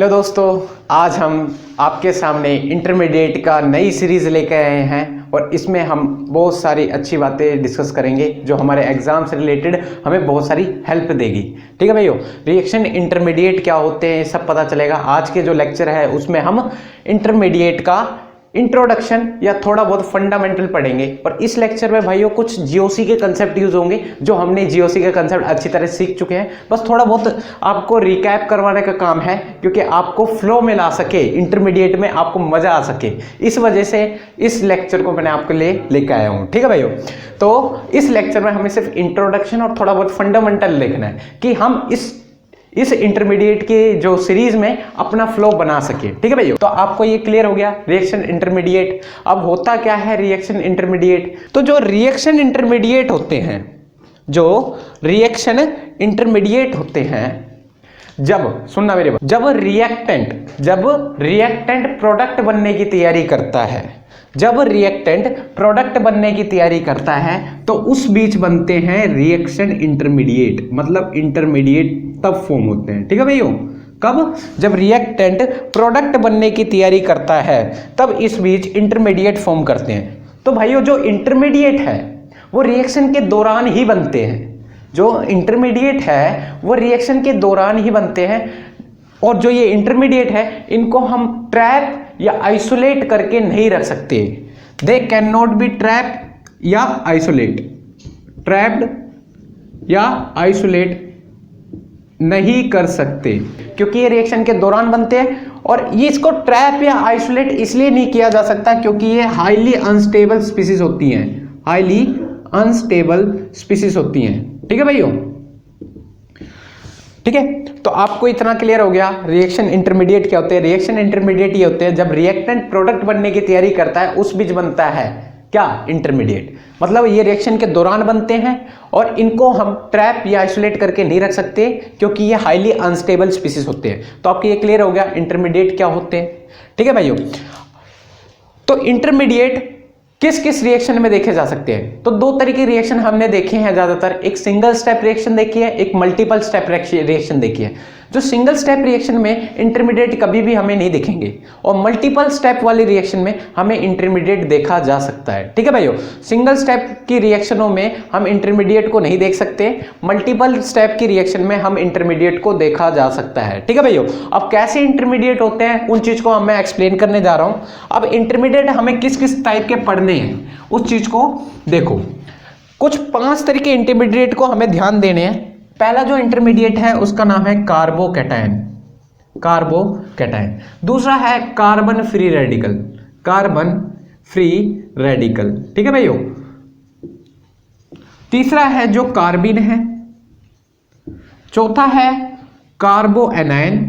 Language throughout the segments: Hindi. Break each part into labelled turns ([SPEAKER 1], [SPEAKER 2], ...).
[SPEAKER 1] हेलो दोस्तों, आज हम आपके सामने इंटरमीडिएट का नई सीरीज़ लेकर आए हैं और इसमें हम बहुत सारी अच्छी बातें डिस्कस करेंगे जो हमारे एग्ज़ाम से रिलेटेड हमें बहुत सारी हेल्प देगी। ठीक है भाइयों, रिएक्शन इंटरमीडिएट क्या होते हैं सब पता चलेगा। आज के जो लेक्चर है उसमें हम इंटरमीडिएट का इंट्रोडक्शन या थोड़ा बहुत फंडामेंटल पढ़ेंगे और इस लेक्चर में भाइयों कुछ जीओसी के कंसेप्ट यूज होंगे जो हमने जीओसी के कंसेप्ट अच्छी तरह सीख चुके हैं। बस थोड़ा बहुत आपको रिकैप करवाने का काम है क्योंकि आपको फ्लो में ला सके, इंटरमीडिएट में आपको मजा आ सके। इस वजह से इस लेक्चर को मैंने आपके लिए लेकर आया हूँ। ठीक है भाइयों, तो इस लेक्चर में हमें सिर्फ इंट्रोडक्शन और थोड़ा बहुत फंडामेंटल लिखना है कि हम इस इंटरमीडिएट के जो सीरीज में अपना फ्लो बना सके। ठीक है भैया, तो आपको ये क्लियर हो गया रिएक्शन इंटरमीडिएट। अब होता क्या है रिएक्शन इंटरमीडिएट? तो जो रिएक्शन इंटरमीडिएट होते हैं, जो रिएक्शन इंटरमीडिएट होते हैं, जब सुनना मेरे बात, जब रिएक्टेंट प्रोडक्ट बनने की तैयारी करता है, जब रिएक्टेंट प्रोडक्ट बनने की तैयारी करता है तो उस बीच बनते हैं रिएक्शन इंटरमीडिएट, मतलब इंटरमीडिएट तब फॉर्म होते हैं। ठीक है भैया, कब? जब रिएक्टेंट प्रोडक्ट बनने की तैयारी करता है तब इस बीच इंटरमीडिएट फॉर्म करते हैं। तो भाइयों जो इंटरमीडिएट है वो रिएक्शन के दौरान ही बनते हैं, जो इंटरमीडिएट है वो रिएक्शन के दौरान ही बनते हैं। और जो ये इंटरमीडिएट है इनको हम ट्रैप या आइसोलेट करके नहीं रख सकते। They can not be trap या आइसोलेट, ट्रैप्ड या आइसोलेट नहीं कर सकते क्योंकि ये रिएक्शन के दौरान बनते हैं। और ये इसको ट्रैप या आइसोलेट इसलिए नहीं किया जा सकता क्योंकि ये हाईली अनस्टेबल स्पीसीज होती हैं, हाईली अनस्टेबल स्पीसीज होती हैं। ठीक है भाइयों, ठीक है, तो आपको इतना क्लियर हो गया रिएक्शन इंटरमीडिएट क्या होते हैं। रिएक्शन इंटरमीडिएट ये होते हैं जब रिएक्टेंट प्रोडक्ट बनने की तैयारी करता है उस बीच बनता है क्या? इंटरमीडिएट। मतलब ये रिएक्शन के दौरान बनते हैं और इनको हम ट्रैप या आइसोलेट करके नहीं रख सकते क्योंकि ये हाईली अनस्टेबल स्पीसीज होते हैं। तो आपको ये क्लियर हो गया इंटरमीडिएट क्या होते हैं। ठीक है भाइयों, तो इंटरमीडिएट किस किस रिएक्शन में देखे जा सकते हैं? तो दो तरीके रिएक्शन हमने देखे हैं ज्यादातर, एक सिंगल स्टेप रिएक्शन देखी है, एक मल्टीपल स्टेप रिएक्शन देखी है। जो सिंगल स्टेप रिएक्शन में इंटरमीडिएट कभी भी हमें नहीं दिखेंगे और मल्टीपल स्टेप वाली रिएक्शन में हमें इंटरमीडिएट देखा जा सकता है। ठीक है भाइयों, सिंगल स्टेप की रिएक्शनों में हम इंटरमीडिएट को नहीं देख सकते, मल्टीपल स्टेप की रिएक्शन में हम इंटरमीडिएट को देखा जा सकता है। ठीक है भाइयों, अब कैसे इंटरमीडिएट होते हैं उन चीज को मैं एक्सप्लेन करने जा रहा हूं। अब इंटरमीडिएट हमें किस किस टाइप के पढ़ने हैं उस चीज को देखो। कुछ 5 तरीके इंटरमीडिएट को हमें ध्यान देने हैं। पहला जो इंटरमीडिएट है उसका नाम है कार्बोकैटायन, कार्बोकैटायन। दूसरा है carbon free radical, carbon free radical. ठीक है भाइयों, तीसरा है जो कार्बिन है। चौथा है कार्बोएनायन।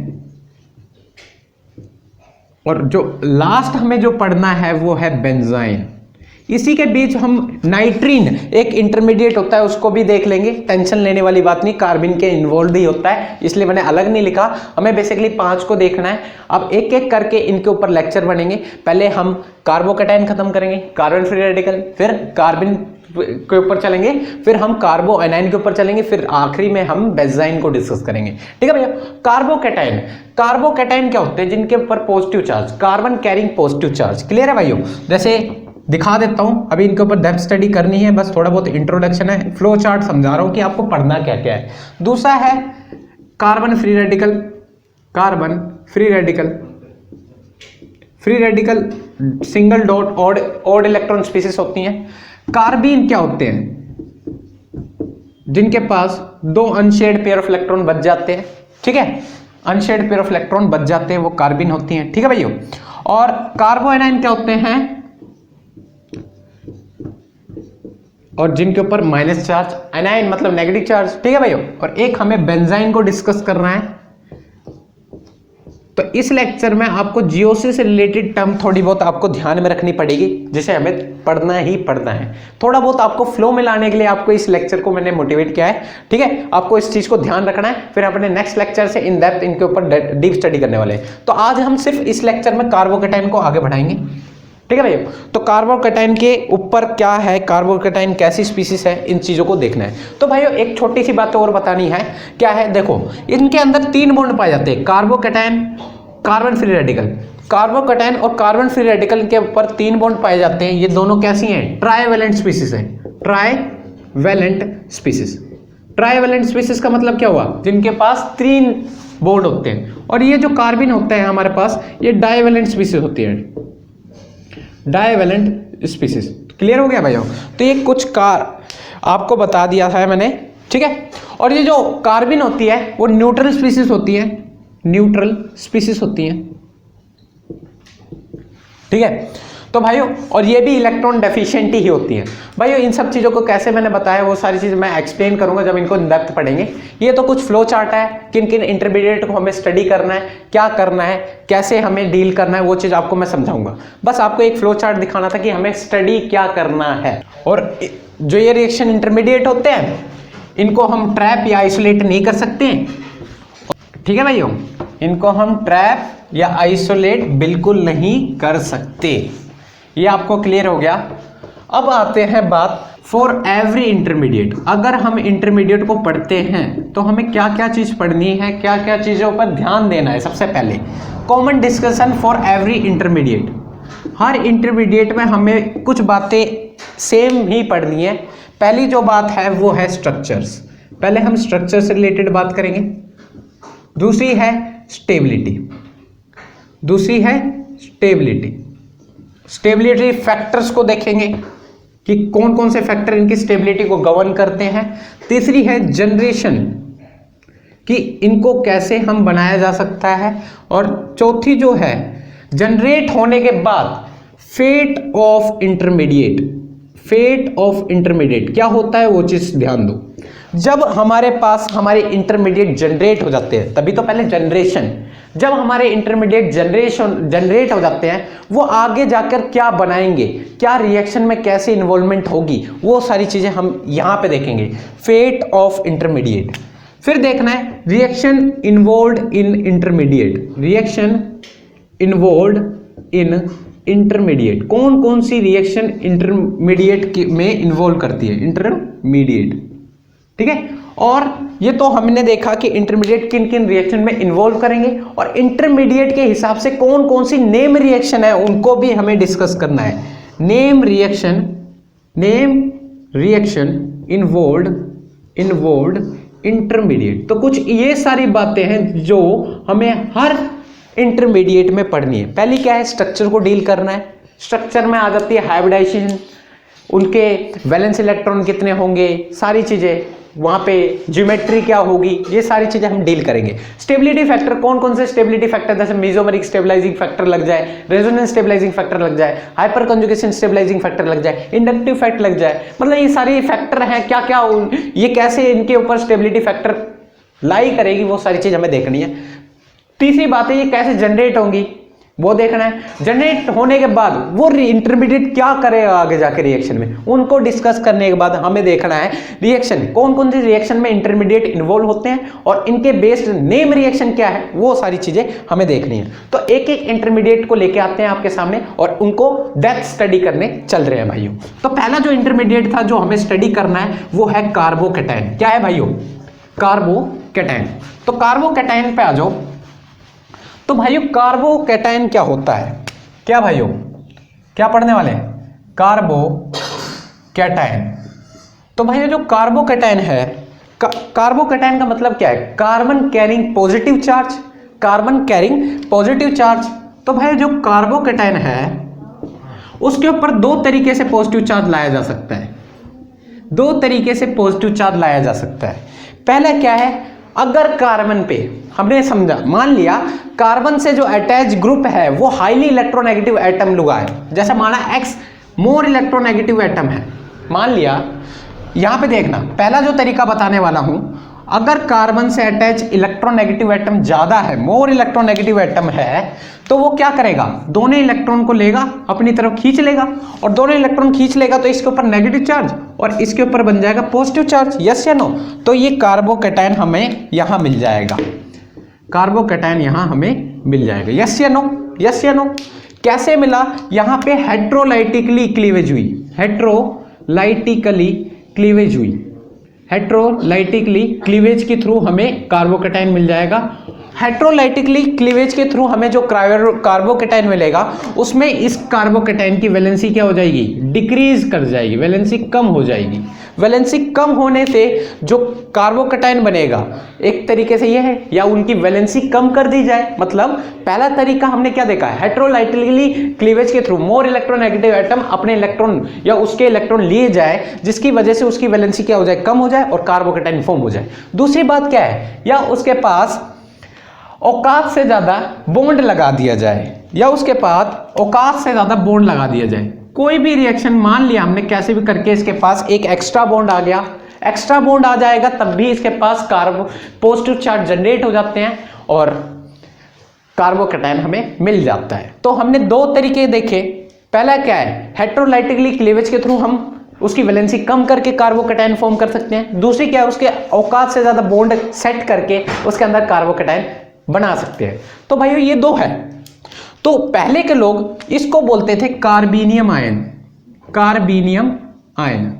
[SPEAKER 1] और जो लास्ट हमें जो पढ़ना है वो है बेंजाइन। इसी के बीच हम नाइट्रीन एक इंटरमीडिएट होता है उसको भी देख लेंगे, टेंशन लेने वाली बात नहीं, कार्बिन के इन्वॉल्व ही होता है इसलिए मैंने अलग नहीं लिखा। हमें बेसिकली 5 को देखना है। अब एक एक करके इनके ऊपर लेक्चर बनेंगे। पहले हम कार्बोकैटायन खत्म करेंगे, कार्बन फ्री रेडिकल, फिर कार्बिन के ऊपर चलेंगे, फिर हम कार्बोएनायन के ऊपर चलेंगे, फिर आखिरी में हम बेंजाइन को डिस्कस करेंगे। ठीक है भैया, कार्बोकैटायन, कार्बोकैटायन क्या होते हैं? जिनके ऊपर positive charge, carbon carrying positive charge. Clear है भाइयों? जैसे दिखा देता हूं, अभी इनके ऊपर डेप्थ स्टडी करनी है, बस थोड़ा बहुत इंट्रोडक्शन है, फ्लो चार्ट समझा रहा हूं कि आपको पढ़ना क्या क्या है। दूसरा है carbon free radical, carbon free radical, free radical single dot odd electron species होती हैं। कार्बीन क्या होते हैं? जिनके पास 2 अनशेयर्ड पेयर ऑफ इलेक्ट्रॉन बच जाते हैं। ठीक है, अनशेयर्ड पेयर ऑफ इलेक्ट्रॉन बच जाते हैं, वो कार्बीन होती हैं। ठीक है भाइयों, और कार्बोएनायन क्या होते हैं? और जिनके ऊपर माइनस चार्ज, एनायन मतलब नेगेटिव चार्ज। ठीक है भाइयों, और एक हमें बेंजाइन को डिस्कस करना है। तो इस लेक्चर में आपको जीओसी से रिलेटेड टर्म थोड़ी बहुत आपको ध्यान में रखनी पड़ेगी जिसे हमें पढ़ना ही पढ़ना है। थोड़ा बहुत आपको फ्लो में लाने के लिए आपको इस लेक्चर को मैंने मोटिवेट किया है। ठीक है, आपको इस चीज को ध्यान रखना है, फिर अपने नेक्स्ट लेक्चर से इन डेप्थ इनके ऊपर डीप स्टडी करने वाले हैं। तो आज हम सिर्फ इस लेक्चर में कार्बोकैटायन को आगे बढ़ाएंगे। ठीक है भैया, तो कार्बोकैटायन के ऊपर क्या है, कार्बोकैटायन कैसी स्पीसीज है, इन चीजों को देखना है। तो भाइयों एक छोटी सी बात और बतानी है, क्या है, देखो इनके अंदर 3 बॉन्ड पाए जाते हैं, carbocation carbon free radical, carbocation और कार्बन फ्री रेडिकल के ऊपर 3 बॉन्ड पाए जाते हैं। ये दोनों कैसी हैं? ट्राइवेलेंट स्पीसीज हैं। ट्राइवेलेंट स्पीसीज, ट्राइवेलेंट स्पीसीज का मतलब क्या हुआ? जिनके पास 3 बॉन्ड होते हैं। और ये जो कार्बन होते हैं हमारे पास, ये डाइवेलेंट स्पीसीज होती है, डाइवेलेंट स्पीसीज। क्लियर हो गया भाइयों? तो ये कुछ आपको बता दिया था मैंने, ठीक है। और ये जो कार्बन होती है वो न्यूट्रल स्पीसीज होती है, न्यूट्रल स्पीसीज होती है, ठीक है। तो भाइयों, और ये भी इलेक्ट्रॉन डेफिशिएंट ही होती है। भाइयों इन सब चीज़ों को कैसे मैंने बताया वो सारी चीज़ मैं एक्सप्लेन करूंगा जब इनको इन डेप्थ पढ़ेंगे। ये तो कुछ फ्लो चार्ट है, किन किन इंटरमीडिएट को हमें स्टडी करना है, क्या करना है, कैसे हमें डील करना है, वो चीज़ आपको मैं समझाऊंगा। बस आपको एक फ्लो चार्ट दिखाना था कि हमें स्टडी क्या करना है। और जो ये रिएक्शन इंटरमीडिएट होते हैं इनको हम ट्रैप या आइसोलेट नहीं कर सकते, ठीक है भाइयों, इनको हम ट्रैप या आइसोलेट बिल्कुल नहीं कर सकते। ये आपको क्लियर हो गया। अब आते हैं बात फॉर एवरी इंटरमीडिएट। अगर हम इंटरमीडिएट को पढ़ते हैं तो हमें क्या क्या चीज पढ़नी है, क्या क्या चीजों पर ध्यान देना है। सबसे पहले common discussion for every intermediate. Her intermediate में हमें कुछ बातें सेम ही पढ़नी है। पहली जो बात है वो है स्ट्रक्चर्स। पहले हम स्ट्रक्चर से रिलेटेड बात करेंगे। दूसरी है स्टेबिलिटी, दूसरी है स्टेबिलिटी, स्टेबिलिटी फैक्टर्स को देखेंगे कि कौन कौन से फैक्टर इनकी स्टेबिलिटी को गवर्न करते हैं। तीसरी है जनरेशन, कि इनको कैसे हम बनाया जा सकता है। और चौथी जो है जनरेट होने के बाद fate of intermediate. Fate of intermediate क्या होता है वो चीज ध्यान दो। जब हमारे पास हमारे इंटरमीडिएट जनरेट हो जाते हैं, तभी तो पहले जनरेशन, जब हमारे इंटरमीडिएट जनरेट हो जाते हैं वो आगे जाकर क्या बनाएंगे, क्या रिएक्शन में कैसे इन्वॉल्वमेंट होगी, वो सारी चीजें हम यहां पे देखेंगे। Fate of intermediate. फिर देखना है reaction involved in intermediate. Reaction involved in intermediate, कौन कौन सी रिएक्शन इंटरमीडिएट में इन्वॉल्व करती है, इंटरमीडिएट, ठीक है। और ये तो हमने देखा कि इंटरमीडिएट किन किन रिएक्शन में इन्वॉल्व करेंगे, और इंटरमीडिएट के हिसाब से कौन कौन सी नेम रिएक्शन है उनको भी हमें डिस्कस करना है। Name reaction involved intermediate. तो कुछ ये सारी बातें हैं जो हमें हर इंटरमीडिएट में पढ़नी है। पहली क्या है? स्ट्रक्चर को डील करना है। स्ट्रक्चर में आ जाती है हाइब्रिडाइजेशन, उनके वैलेंस इलेक्ट्रॉन कितने होंगे, सारी चीजें, वहां पे ज्योमेट्री क्या होगी, ये सारी चीजें हम डील करेंगे। स्टेबिलिटी फैक्टर, कौन कौन से स्टेबिलिटी फैक्टर, जैसे मेसोमेरिक स्टेबलाइजिंग फैक्टर लग जाए, रेजोनेंस स्टेबलाइजिंग फैक्टर लग जाए, हाइपर कंजुगेशन स्टेबलाइजिंग फैक्टर लग जाए, इंडक्टिव फैक्टर लग जाए, मतलब ये सारे फैक्टर हैं क्या क्या, ये कैसे इनके ऊपर स्टेबिलिटी फैक्टर लाई करेगी, वो सारी चीज हमें देखनी है। तीसरी बात है ये कैसे जनरेट होंगी, वो देखना है। जनरेट होने के बाद वो इंटरमीडिएट क्या करेगा आगे जाके रिएक्शन में, उनको डिस्कस करने के बाद हमें देखना है रिएक्शन, कौन कौन सी रिएक्शन में इंटरमीडिएट इन्वॉल्व होते हैं और इनके बेस्ड नेम रिएक्शन क्या है, वो सारी चीजें हमें देखनी है। तो एक एक इंटरमीडिएट को लेके आते हैं आपके सामने और उनको डेप्थ स्टडी करने चल रहे हैं भाइयों। तो पहला जो इंटरमीडिएट था जो हमें स्टडी करना है वो है कार्बोकैटायन। क्या है भाइयों? कार्बोकैटायन। तो कार्बोकैटायन पे आ जाओ। तो भाइयों कार्बोकैटायन क्या होता है? क्या भाइयों क्या पढ़ने वाले हैं? कार्बोकैटायन। तो भाइयों जो कार्बोकैटायन है, कार्बोकैटायन का मतलब क्या है? Carbon carrying positive charge, carbon carrying positive charge. तो भाई जो कार्बोकैटायन है उसके ऊपर दो तरीके से पॉजिटिव चार्ज लाया जा सकता है, दो तरीके से पॉजिटिव चार्ज लाया जा सकता है। पहला क्या है? अगर कार्बन पे हमने समझा, मान लिया कार्बन से जो अटैच ग्रुप है वो हाईली इलेक्ट्रोनेगेटिव एटम लुगा है, जैसे माना X मोर इलेक्ट्रोनेगेटिव एटम है, मान लिया। यहां पे देखना पहला जो तरीका बताने वाला हूं, अगर कार्बन से अटैच इलेक्ट्रोनेगेटिव एटम ज्यादा है, मोर इलेक्ट्रोनेगेटिव एटम है, तो वो क्या करेगा? दोनों इलेक्ट्रॉन को लेगा अपनी तरफ खींच लेगा, और दोनों इलेक्ट्रॉन खींच लेगा तो इसके ऊपर नेगेटिव चार्ज और इसके ऊपर बन जाएगा पॉजिटिव चार्ज। यस या नो? तो ये कार्बोकैटायन हमें यहां मिल जाएगा, कार्बोकैटायन यहां हमें मिल जाएगा। यस या नो? यस या नो? कैसे मिला? यहां पे हेट्रोलाइटिकली क्लीवेज हुई, हेट्रोलाइटिकली क्लीवेज हुई, हेट्रोलाइटिकली क्लीवेज के थ्रू हमें कार्बोकैटायन मिल जाएगा। हेट्रोलाइटिकली क्लीवेज के थ्रू हमें जो कार्बोकेटाइन मिलेगा उसमें इस कार्बोकेटाइन की वैलेंसी क्या हो जाएगी, डिक्रीज कर जाएगी, वैलेंसी कम हो जाएगी। वैलेंसी कम होने से जो कार्बोकेटाइन बनेगा एक तरीके से यह है, या उनकी वैलेंसी कम कर दी जाए। मतलब पहला तरीका हमने क्या देखा है, हेट्रोलाइटिकली क्लीवेज के थ्रू मोर इलेक्ट्रोनेगेटिव एटम अपने इलेक्ट्रॉन या उसके इलेक्ट्रॉन लिए जाए, जिसकी वजह से उसकी वैलेंसी क्या हो जाए, कम हो जाए और कार्बोकेटाइन फॉर्म हो जाए। दूसरी बात क्या है, या उसके पास औकात से ज्यादा बॉन्ड लगा दिया जाए, या उसके पास औकात से ज्यादा बॉन्ड लगा दिया जाए। कोई भी रिएक्शन मान लिया हमने कैसे भी करके इसके पास एक एक्स्ट्रा बॉन्ड आ गया, एक्स्ट्रा बॉन्ड आ जाएगा तब भी इसके पास पॉजिटिव चार्ज जनरेट हो जाते हैं और कार्बोकेटाइन हमें मिल जाता है। तो हमने दो तरीके देखे, पहला क्या है, हेट्रोलाइटिकली क्लीवेज के थ्रू हम उसकी वैलेंसी कम करके कार्बोकेटाइन फॉर्म कर सकते हैं। दूसरी क्या है, उसके औकात से ज्यादा बॉन्ड सेट करके उसके अंदर कार्बोकेटाइन बना सकते हैं। तो भाइयों ये दो है। तो पहले के लोग इसको बोलते थे कार्बेनियम आयन, कार्बेनियम आयन,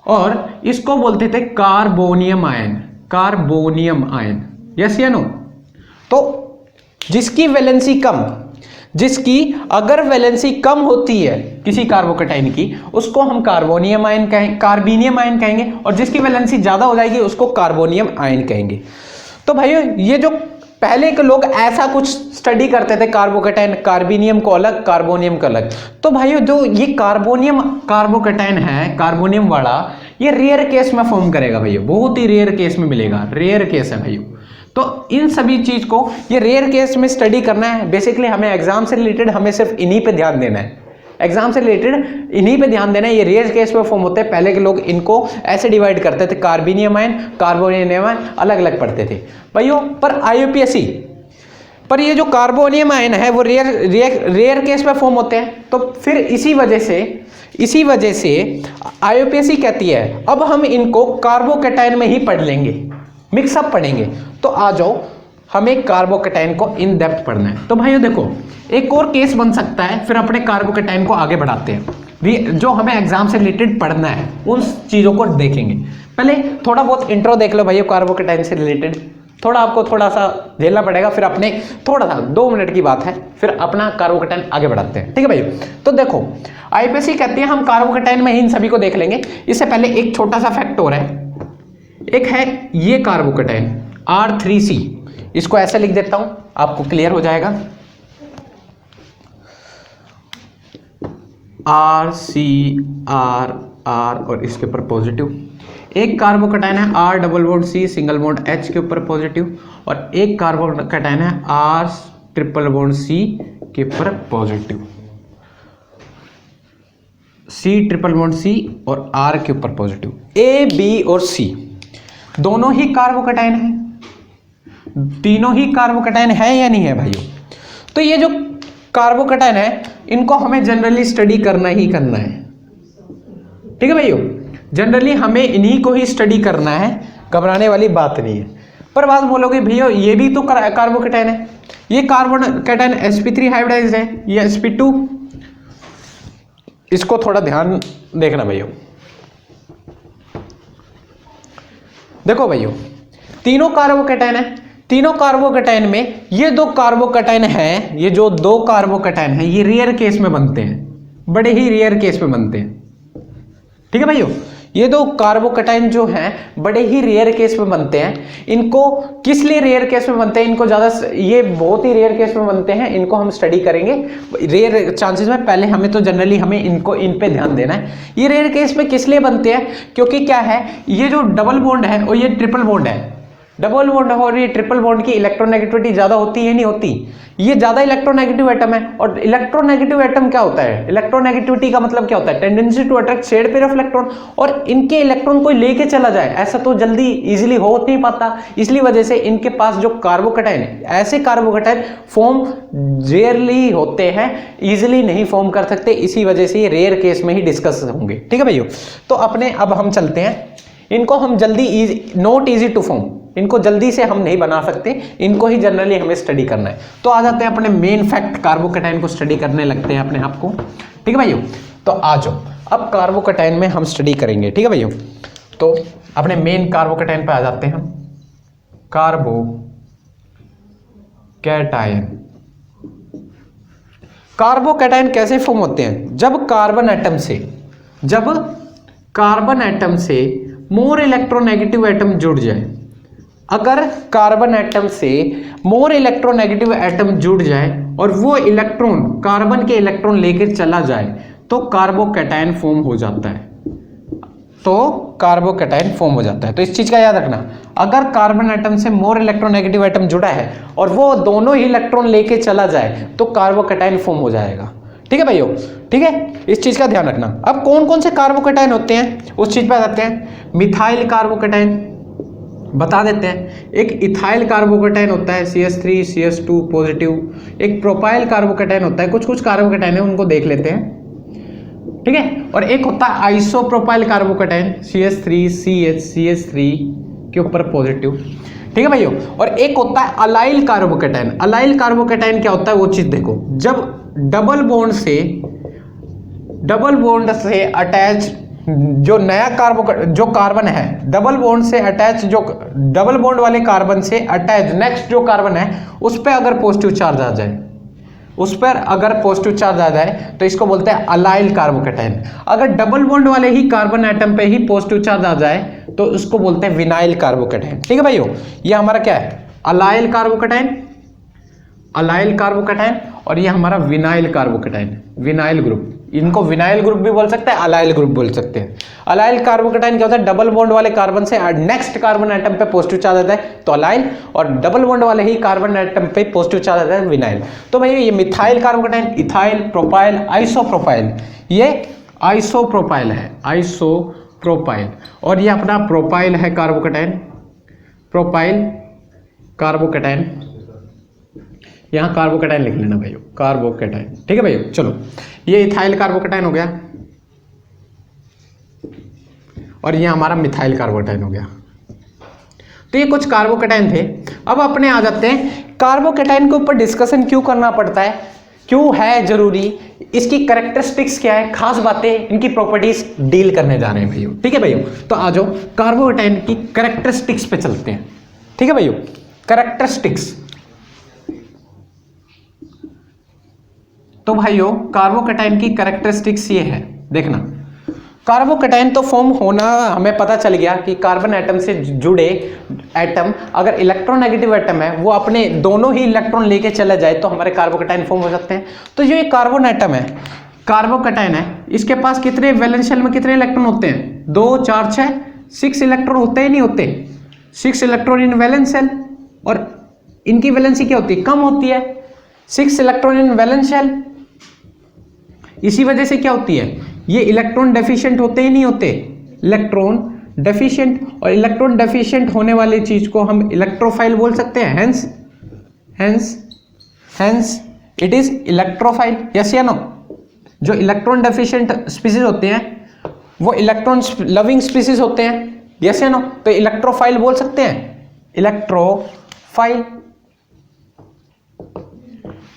[SPEAKER 1] और इसको बोलते थे carbonium ion, carbonium ion. Yes या नो? तो जिसकी वैलेंसी कम, जिसकी अगर वैलेंसी कम होती है किसी कार्बोकेटाइन की, उसको हम कार्बोनियम आयन कहेंगे, कार्बेनियम आयन कहेंगे, और जिसकी वैलेंसी ज्यादा हो जाएगी उसको कार्बोनियम आयन कहेंगे। तो भाइयों ये जो पहले के लोग ऐसा कुछ स्टडी करते थे, कार्बोकेटाइन कार्बेनियम को अलग, कार्बोनियम को अलग। तो भाइयों जो ये कार्बोनियम कार्बोकेटाइन है, कार्बोनियम वाला, ये रेयर केस में फॉर्म करेगा भैया, बहुत ही रेयर केस में मिलेगा, रेयर केस है भाइयों। तो इन सभी चीज को ये रेयर केस में स्टडी करना है। बेसिकली हमें एग्जाम से रिलेटेड हमें सिर्फ इन्हीं पे ध्यान देना है, एग्जाम से रिलेटेड इन्हीं पे ध्यान देना है। ये रेयर केस में फॉर्म होते हैं। पहले के लोग इनको ऐसे डिवाइड करते थे, कार्बेनियम आयन, कार्बोनियम आयन, अलग अलग पढ़ते थे भाइयों। पर आईयूपीएससी पर ये जो कार्बोनियम आयन है वो रेयर केस में फॉर्म होते हैं। तो फिर इसी वजह से आईयूपीएससी कहती है अब हम इनको कार्बोकेटाइन में ही पढ़ लेंगे, मिक्सअप पढ़ेंगे। तो आ जाओ, हमें कार्बोकेटाइन को इन डेप्थ पढ़ना है। तो भाइयों देखो, एक और केस बन सकता है, फिर अपने कार्बोकेटाइन को आगे बढ़ाते हैं। जो हमें एग्जाम से रिलेटेड पढ़ना है उन चीजों को देखेंगे। पहले थोड़ा बहुत इंट्रो देख लो भाइयों कार्बोकेटाइन से रिलेटेड, थोड़ा आपको थोड़ा सा झेलना पड़ेगा, फिर अपने थोड़ा सा 2 मिनट की बात है, फिर अपना कार्बोकेटाइन आगे बढ़ाते हैं। ठीक है भाइयों? तो देखो आईपीएससी कहती है हम कार्बोकेटाइन में ही इन सभी को देख लेंगे। इससे पहले एक छोटा सा फैक्ट और है, एक है ये कार्बोकेटाइन R3C, इसको ऐसे लिख देता हूं, आपको क्लियर हो जाएगा। RCR और इसके ऊपर पॉजिटिव। एक कार्बोकेटाइन है R double bond C single bond H के ऊपर पॉजिटिव, और एक कार्बोकेटाइन है R ट्रिपल बॉन्ड C के ऊपर positive, C triple bond C और R के ऊपर पॉजिटिव। A, B और C दोनों ही कार्बोकेटाइन है, तीनों ही कार्बोकेटाइन है या नहीं है भाइयों? तो ये जो कार्बोकेटाइन है इनको हमें जनरली स्टडी करना ही करना है। ठीक है भाइयों? जनरली हमें इन्हीं को ही स्टडी करना है, घबराने वाली बात नहीं है। पर बात बोलोगे भैया ये भी तो कार्बोकेटाइन है, ये कार्बोकेटाइन sp3 हाइब्रिडाइज्ड है, ये sp2। इसको थोड़ा ध्यान देखना भैया। देखो भैया तीनों कार्बोकेटाइन है, तीनों कार्बोकेटाइन में ये 2 कार्बोकेटाइन है, ये जो 2 कार्बोकेटाइन है ये रेयर केस में बनते हैं, बड़े ही रेयर केस में बनते हैं। ठीक है भाइयों? ये 2 कार्बोकेटाइन जो हैं बड़े ही रेयर केस में बनते हैं। इनको किस लिए रेयर केस में बनते हैं, इनको ज्यादा, ये बहुत ही रेयर केस में बनते हैं, इनको हम स्टडी करेंगे रेयर चांसेस में। पहले हमें तो जनरली हमें इनको इन पे ध्यान देना है। ये रेयर केस में किस लिए बनते हैं, क्योंकि क्या है, ये जो डबल बॉन्ड है और ये ट्रिपल बॉन्ड है, डबल बॉन्ड और ये ट्रिपल बॉन्ड की इलेक्ट्रोनेगेटिविटी ज्यादा होती है नहीं होती? ये ज्यादा इलेक्ट्रोनेगेटिव एटम है। और इलेक्ट्रोनेगेटिव एटम क्या होता है, इलेक्ट्रोनेगेटिविटी का मतलब क्या होता है, tendency to attract shared pair of electron, और इनके इलेक्ट्रॉन कोई लेके चला जाए ऐसा तो जल्दी इजीली हो नहीं पाता। इसलिए वजह से इनके पास जो कार्बोकेटाइन है, ऐसे कार्बोकेटाइन फॉर्म रेयरली होते हैं, इजीली नहीं फॉर्म कर सकते। इसी वजह से ये रेयर केस में ही डिस्कस होंगे। ठीक है भाइयों? तो अपने अब हम चलते हैं, इनको हम जल्दी नॉट इजी टू फॉर्म, इनको जल्दी से हम नहीं बना सकते, इनको ही जनरली हमें स्टडी करना है। तो आ जाते हैं अपने मेन फैक्ट, कार्बोकेटाइन को स्टडी करने लगते हैं अपने आप को। ठीक है भाइयों? तो आ जाओ, अब कार्बोकेटाइन में हम स्टडी करेंगे। ठीक है भाइयों? तो अपने मेन कार्बोकेटाइन पे आ जाते हैं हम। कैटायन। कार्बोकैटायन कैसे फॉर्म होते हैं? जब कार्बन एटम से मोर इलेक्ट्रोनेगेटिव एटम जुड़ जाए। अगर कार्बन एटम से मोर इलेक्ट्रोनेगेटिव एटम जुड़ जाए और वो इलेक्ट्रॉन कार्बन के इलेक्ट्रॉन लेकर चला जाए तो कार्बोकैटायन फॉर्म हो जाता है। तो इस चीज का याद रखना, अगर कार्बन एटम से मोर इलेक्ट्रोनेगेटिव एटम जुड़ा है और वो दोनों ही इलेक्ट्रॉन लेके चला जाए तो कार्बोकैटायन फॉर्म हो जाएगा। ठीक है भाइयों, ठीक है, इस चीज का ध्यान रखना। अब कौन कौन से कार्बोकैटायन होते हैं उस चीज पे आ जाते हैं। मिथाइल कार्बोकैटायन बता देते हैं। एक इथाइल कार्बोकैटायन होता है CH3 CH2 पॉजिटिव। एक प्रोपाइल कार्बोकैटायन होता है, कुछ कार्बोकैटायन है उनको देख लेते हैं, ठीक है। और एक होता है आइसोप्रोपाइल कार्बोकैटायन CH3 CH3 के ऊपर पॉजिटिव, ठीक है भाइयों। और एक होता है अलाइल कार्बोकैटायन। अलाइल कार्बोकैटायन क्या होता है वो चीज देखो। जब डबल बॉन्ड से अटैच जो नया जो कार्बन है, डबल बॉन्ड वाले कार्बन से अटैच नेक्स्ट जो कार्बन है उस पर अगर पॉजिटिव चार्ज आ जाए तो इसको बोलते हैं अलाइल कार्बोकैटायन। अगर डबल बॉन्ड वाले ही कार्बन एटम पे ही पॉजिटिव चार्ज आ जाए तो उसको बोलते हैं विनाइल कार्बोकैटायन। ठीक है भाइयों, ये हमारा क्या है? अलाइल कार्बोकैटायन और ये हमारा विनाइल कार्बोकैटायन, विनाइल ग्रुप। इनको विनाइल ग्रुप भी बोल सकते हैं, अलाइल ग्रुप बोल सकते हैं। अलाइल कार्बोकैटायन क्या होता है? डबल बॉन्ड वाले कार्बन से नेक्स्ट कार्बन एटम पे पॉजिटिव चार्ज आता है तो अलाइल, और डबल बॉन्ड वाले ही कार्बन एटम पे पॉजिटिव चार्ज आता है विनाइल। तो भाई ये methyl carbocation, ethyl, propyl, isopropyl, ये आइसोप्रोपाइल है, आइसोप्रोपाइल। और ये अपना प्रोपाइल है कार्बोकैटायन, प्रोपाइल कार्बोकैटायन। यहां कार्बोकैटायन लिख लेना भाइयों, कार्बोकैटायन। ठीक है भाइयों, चलो ये इथाइल कार्बोकैटायन हो गया और ये हमारा मिथाइल कार्बोकैटायन हो गया। तो ये कुछ कार्बोकैटायन थे। अब अपने आ जाते हैं कार्बोकैटायन के ऊपर डिस्कशन क्यों करना पड़ता है, क्यों है जरूरी, इसकी कैरेक्टरिस्टिक्स क्या है, खास बातें, इनकी प्रॉपर्टीज डील करने जा रहे हैं भाइयों। ठीक है भाइयों, तो आ जाओ कार्बोकैटायन की कैरेक्टरिस्टिक्स पे चलते हैं। ठीक है भाइयों, कैरेक्टरिस्टिक्स। तो भाइयों कार्बोकैटायन की कैरेक्टरिस्टिक्स ये है, देखना। कार्बोकैटायन तो फॉर्म होना हमें पता चल गया कि कार्बन एटम से जुड़े एटम अगर इलेक्ट्रोनेगेटिव एटम है वो अपने दोनों ही इलेक्ट्रॉन लेके चला जाए तो हमारे कार्बोकैटायन फॉर्म हो सकते हैं। तो जो ये कार्बन एटम है, कार्बोकैटायन है, इसके पास कितने वैलेंस शेल में कितने इलेक्ट्रॉन होते हैं? 2 4 6 6 इलेक्ट्रॉन होते ही नहीं होते, 6 इलेक्ट्रॉन इन वैलेंस शेल। और इनकी वैलेंसी क्या होती है? कम होती है, 6 इलेक्ट्रॉन इन वैलेंस शेल। इसी वजह से क्या होती है, ये इलेक्ट्रॉन डेफिशिएंट होते ही नहीं होते, इलेक्ट्रॉन डेफिशिएंट। और इलेक्ट्रॉन डेफिशिएंट होने वाली चीज को हम इलेक्ट्रोफाइल बोल सकते हैं, hence it is electrophile. Yes या नो? जो इलेक्ट्रॉन डेफिशिएंट स्पीसीज होते हैं वो इलेक्ट्रॉन लविंग स्पीसीज होते हैं, यस या नो? तो इलेक्ट्रोफाइल बोल सकते हैं, इलेक्ट्रोफाइल।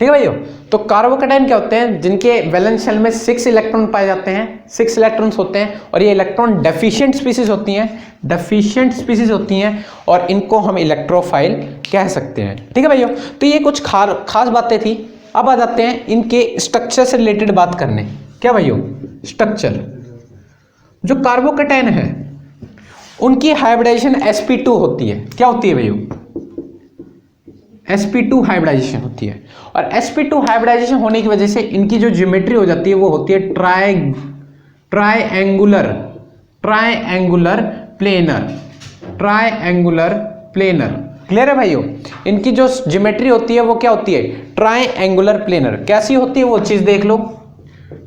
[SPEAKER 1] ठीक है भाइयों, तो कार्बोकैटायन क्या होते हैं? जिनके वैलेंस शेल में 6 इलेक्ट्रॉन पाए जाते हैं, 6 इलेक्ट्रॉन्स होते हैं और ये इलेक्ट्रॉन डेफिशिएंट स्पीसीज होती हैं, और इनको हम इलेक्ट्रोफाइल कह सकते हैं। ठीक है भाइयों, तो ये कुछ खास बातें थी। अब आ जाते हैं इनके स्ट्रक्चर से रिलेटेड बात करने। क्या भाइयों? स्ट्रक्चर। जो कार्बोकैटायन है उनकी हाइब्रिडाइजेशन sp2 होती है। क्या होती है भाइयों? sp2 हाइब्रिडाइजेशन होती है। और sp2 हाइब्रिडाइजेशन होने की वजह से इनकी जो ज्योमेट्री हो जाती है वो होती है ट्रायंगुलर प्लेनर। क्लियर है भाइयों? इनकी जो ज्योमेट्री होती है वो क्या होती है? Triangular planar. कैसी होती है वो चीज देख लो।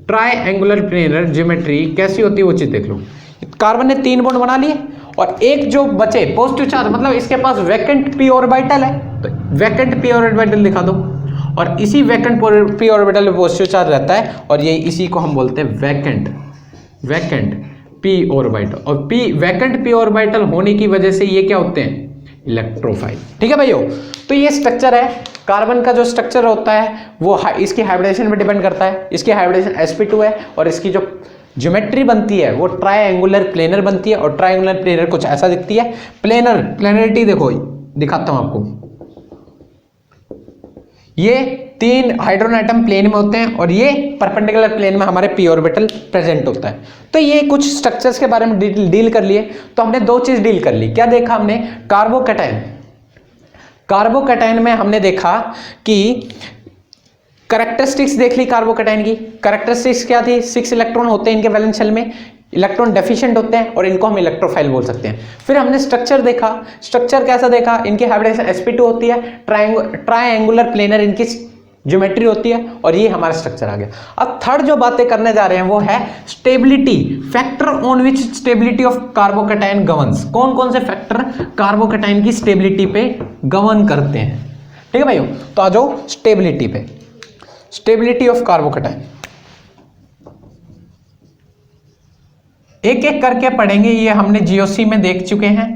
[SPEAKER 1] ट्रायंगुलर प्लेनर ज्योमेट्री कैसी होती है वो चीज देख लो। कार्बन ने 3 बॉन्ड बना लिए और एक जो बचे पॉजिटिव चार्ज, मतलब इसके पास वैकेंट p ऑर्बिटल है तो वैकेंट p ऑर्बिटल लिखा दो, और इसी वैकेंट p ऑर्बिटल में पॉजिटिव चार्ज रहता है और ये इसी को हम बोलते हैं वैकेंट p ऑर्बिटल। और वैकेंट p ऑर्बिटल होने की वजह से ये क्या होते हैं? इलेक्ट्रोफाइल। ठीक है भाइयों, तो ये स्ट्रक्चर है कार्बन का। जो स्ट्रक्चर होता है वो इसकी हाइब्रिडेशन पे डिपेंड करता है। इसकी हाइब्रिडेशन sp2 है और इसकी जो ज्योमेट्री बनती है वो ट्रायंगुलर प्लेनर बनती है। और ट्रायंगुलर प्लेनर कुछ ऐसा दिखती है। प्लेनरिटी देखो, दिखाता हूं आपको। ये 3 हाइड्रोजन एटम प्लेन में होते हैं और ये परपेंडिकुलर प्लेन में हमारे पी ऑर्बिटल प्रेजेंट होता है। तो ये कुछ स्ट्रक्चर्स के बारे में डील कर लिए। तो हमने 2 चीज डील कर ली। क्या देखा हमने? कार्बोकैटायन। कार्बोकैटायन में हमने देखा कि कैरेक्टरिस्टिक्स देख ली कार्बोकैटायन की। कैरेक्टरिस्टिक्स क्या थी? 6 इलेक्ट्रॉन होते हैं इनके वैलेंस शेल में, इलेक्ट्रॉन डेफिशिएंट होते हैं और इनको हम इलेक्ट्रोफाइल बोल सकते हैं। फिर हमने स्ट्रक्चर देखा। स्ट्रक्चर कैसा देखा? इनकी हाइब्रिडाइजेशन sp2 होती है, ट्रायंगुलर प्लेनर इनकी ज्योमेट्री होती है और ये हमारा स्ट्रक्चर आ गया। अब थर्ड जो बातें करने जा रहे हैं वो है stability, factor on which stability of carbocation governs. कौन कौन से फैक्टर कार्बोकैटायन की स्टेबिलिटी पे गवर्न करते हैं? ठीक है भाइयों, तो आ जाओ स्टेबिलिटी पे। स्टेबिलिटी ऑफ कार्बोकैटायन एक एक करके पढ़ेंगे। ये हमने जीओसी में देख चुके हैं,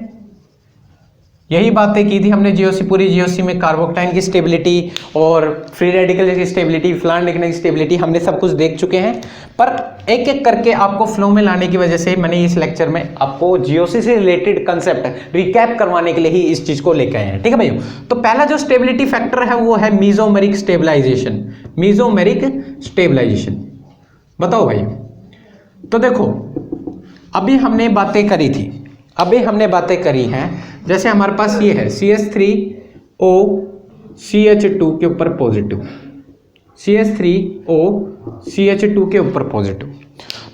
[SPEAKER 1] यही बातें की थी हमने जीओसी, पूरी जीओसी में कार्बोकैटायन की स्टेबिलिटी और फ्री रेडिकल की स्टेबिलिटी, फ्लान लिखने की स्टेबिलिटी हमने सब कुछ देख चुके हैं। पर एक एक करके आपको फ्लो में लाने की वजह से मैंने इस लेक्चर में आपको जीओसी से रिलेटेड कंसेप्ट रिकैप करवाने के लिए ही इस चीज को लेकर आए हैं। ठीक है भाइयों, तो पहला जो स्टेबिलिटी फैक्टर है वो है मीजोमेरिक स्टेबलाइजेशन। मीजोमेरिक स्टेबलाइजेशन बताओ भाई। तो देखो, अभी हमने बातें करी थी, अभी हमने बातें करी हैं, जैसे हमारे पास ये है CH3O CH2 के ऊपर पॉजिटिव, CH3O CH2 के ऊपर पॉजिटिव।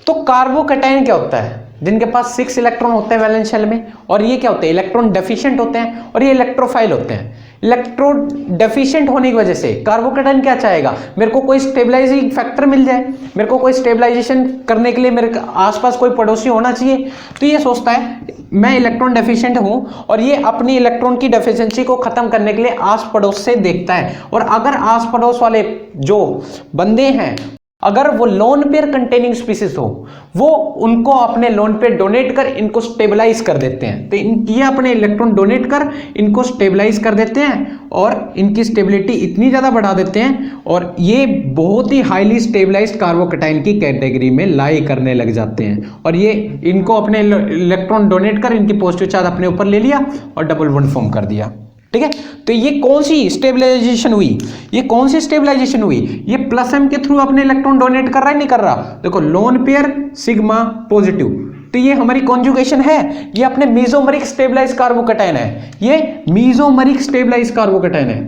[SPEAKER 1] तो कार्बोकैटायन क्या होता है? जिनके पास 6 इलेक्ट्रॉन होते हैं वैलेंस शेल में, और ये क्या होते हैं? इलेक्ट्रॉन डेफिशिएंट होते हैं और ये इलेक्ट्रोफाइल होते हैं। इलेक्ट्रॉन डेफिशिएंट होने की वजह से कार्बोकैटायन क्या चाहेगा? मेरे को कोई स्टेबलाइजिंग फैक्टर मिल जाए, मेरे को कोई स्टेबलाइजेशन करने के लिए मेरे आसपास कोई पड़ोसी होना चाहिए। तो ये सोचता है मैं इलेक्ट्रॉन डेफिशिएंट हूं और ये अपनी इलेक्ट्रॉन की डेफिशिएंसी को खत्म करने के लिए आस पड़ोस से देखता है। और अगर आस पड़ोस वाले जो बंदे हैं अगर वो लोन पेयर कंटेनिंग स्पीसीज हो, वो उनको अपने लोन पेयर डोनेट कर इनको स्टेबलाइज कर देते हैं। तो ये अपने इलेक्ट्रॉन डोनेट कर इनको स्टेबलाइज कर देते हैं और इनकी स्टेबिलिटी इतनी ज़्यादा बढ़ा देते हैं और ये बहुत ही हाईली स्टेबलाइज्ड कार्बोकैटायन की कैटेगरी में लाई करने लग जाते हैं। और ये इनको अपने इलेक्ट्रॉन डोनेट कर इनकी पॉजिटिव चार्ज अपने ऊपर ले लिया और डबल बॉन्ड फॉर्म कर दिया। ठीक है, तो ये कौन सी स्टेबलाइजेशन हुई? ये कौन सी स्टेबलाइजेशन हुई? ये प्लस एम के थ्रू अपने इलेक्ट्रॉन डोनेट कर रहा है, नहीं कर रहा? देखो, लोन पेयर सिग्मा पॉजिटिव, तो ये हमारी कॉन्जुगेशन है, ये अपने मीजोमेरिक स्टेबलाइज कार्बोकैटायन है, ये मीजोमेरिक स्टेबलाइज कार्बोकैटायन है,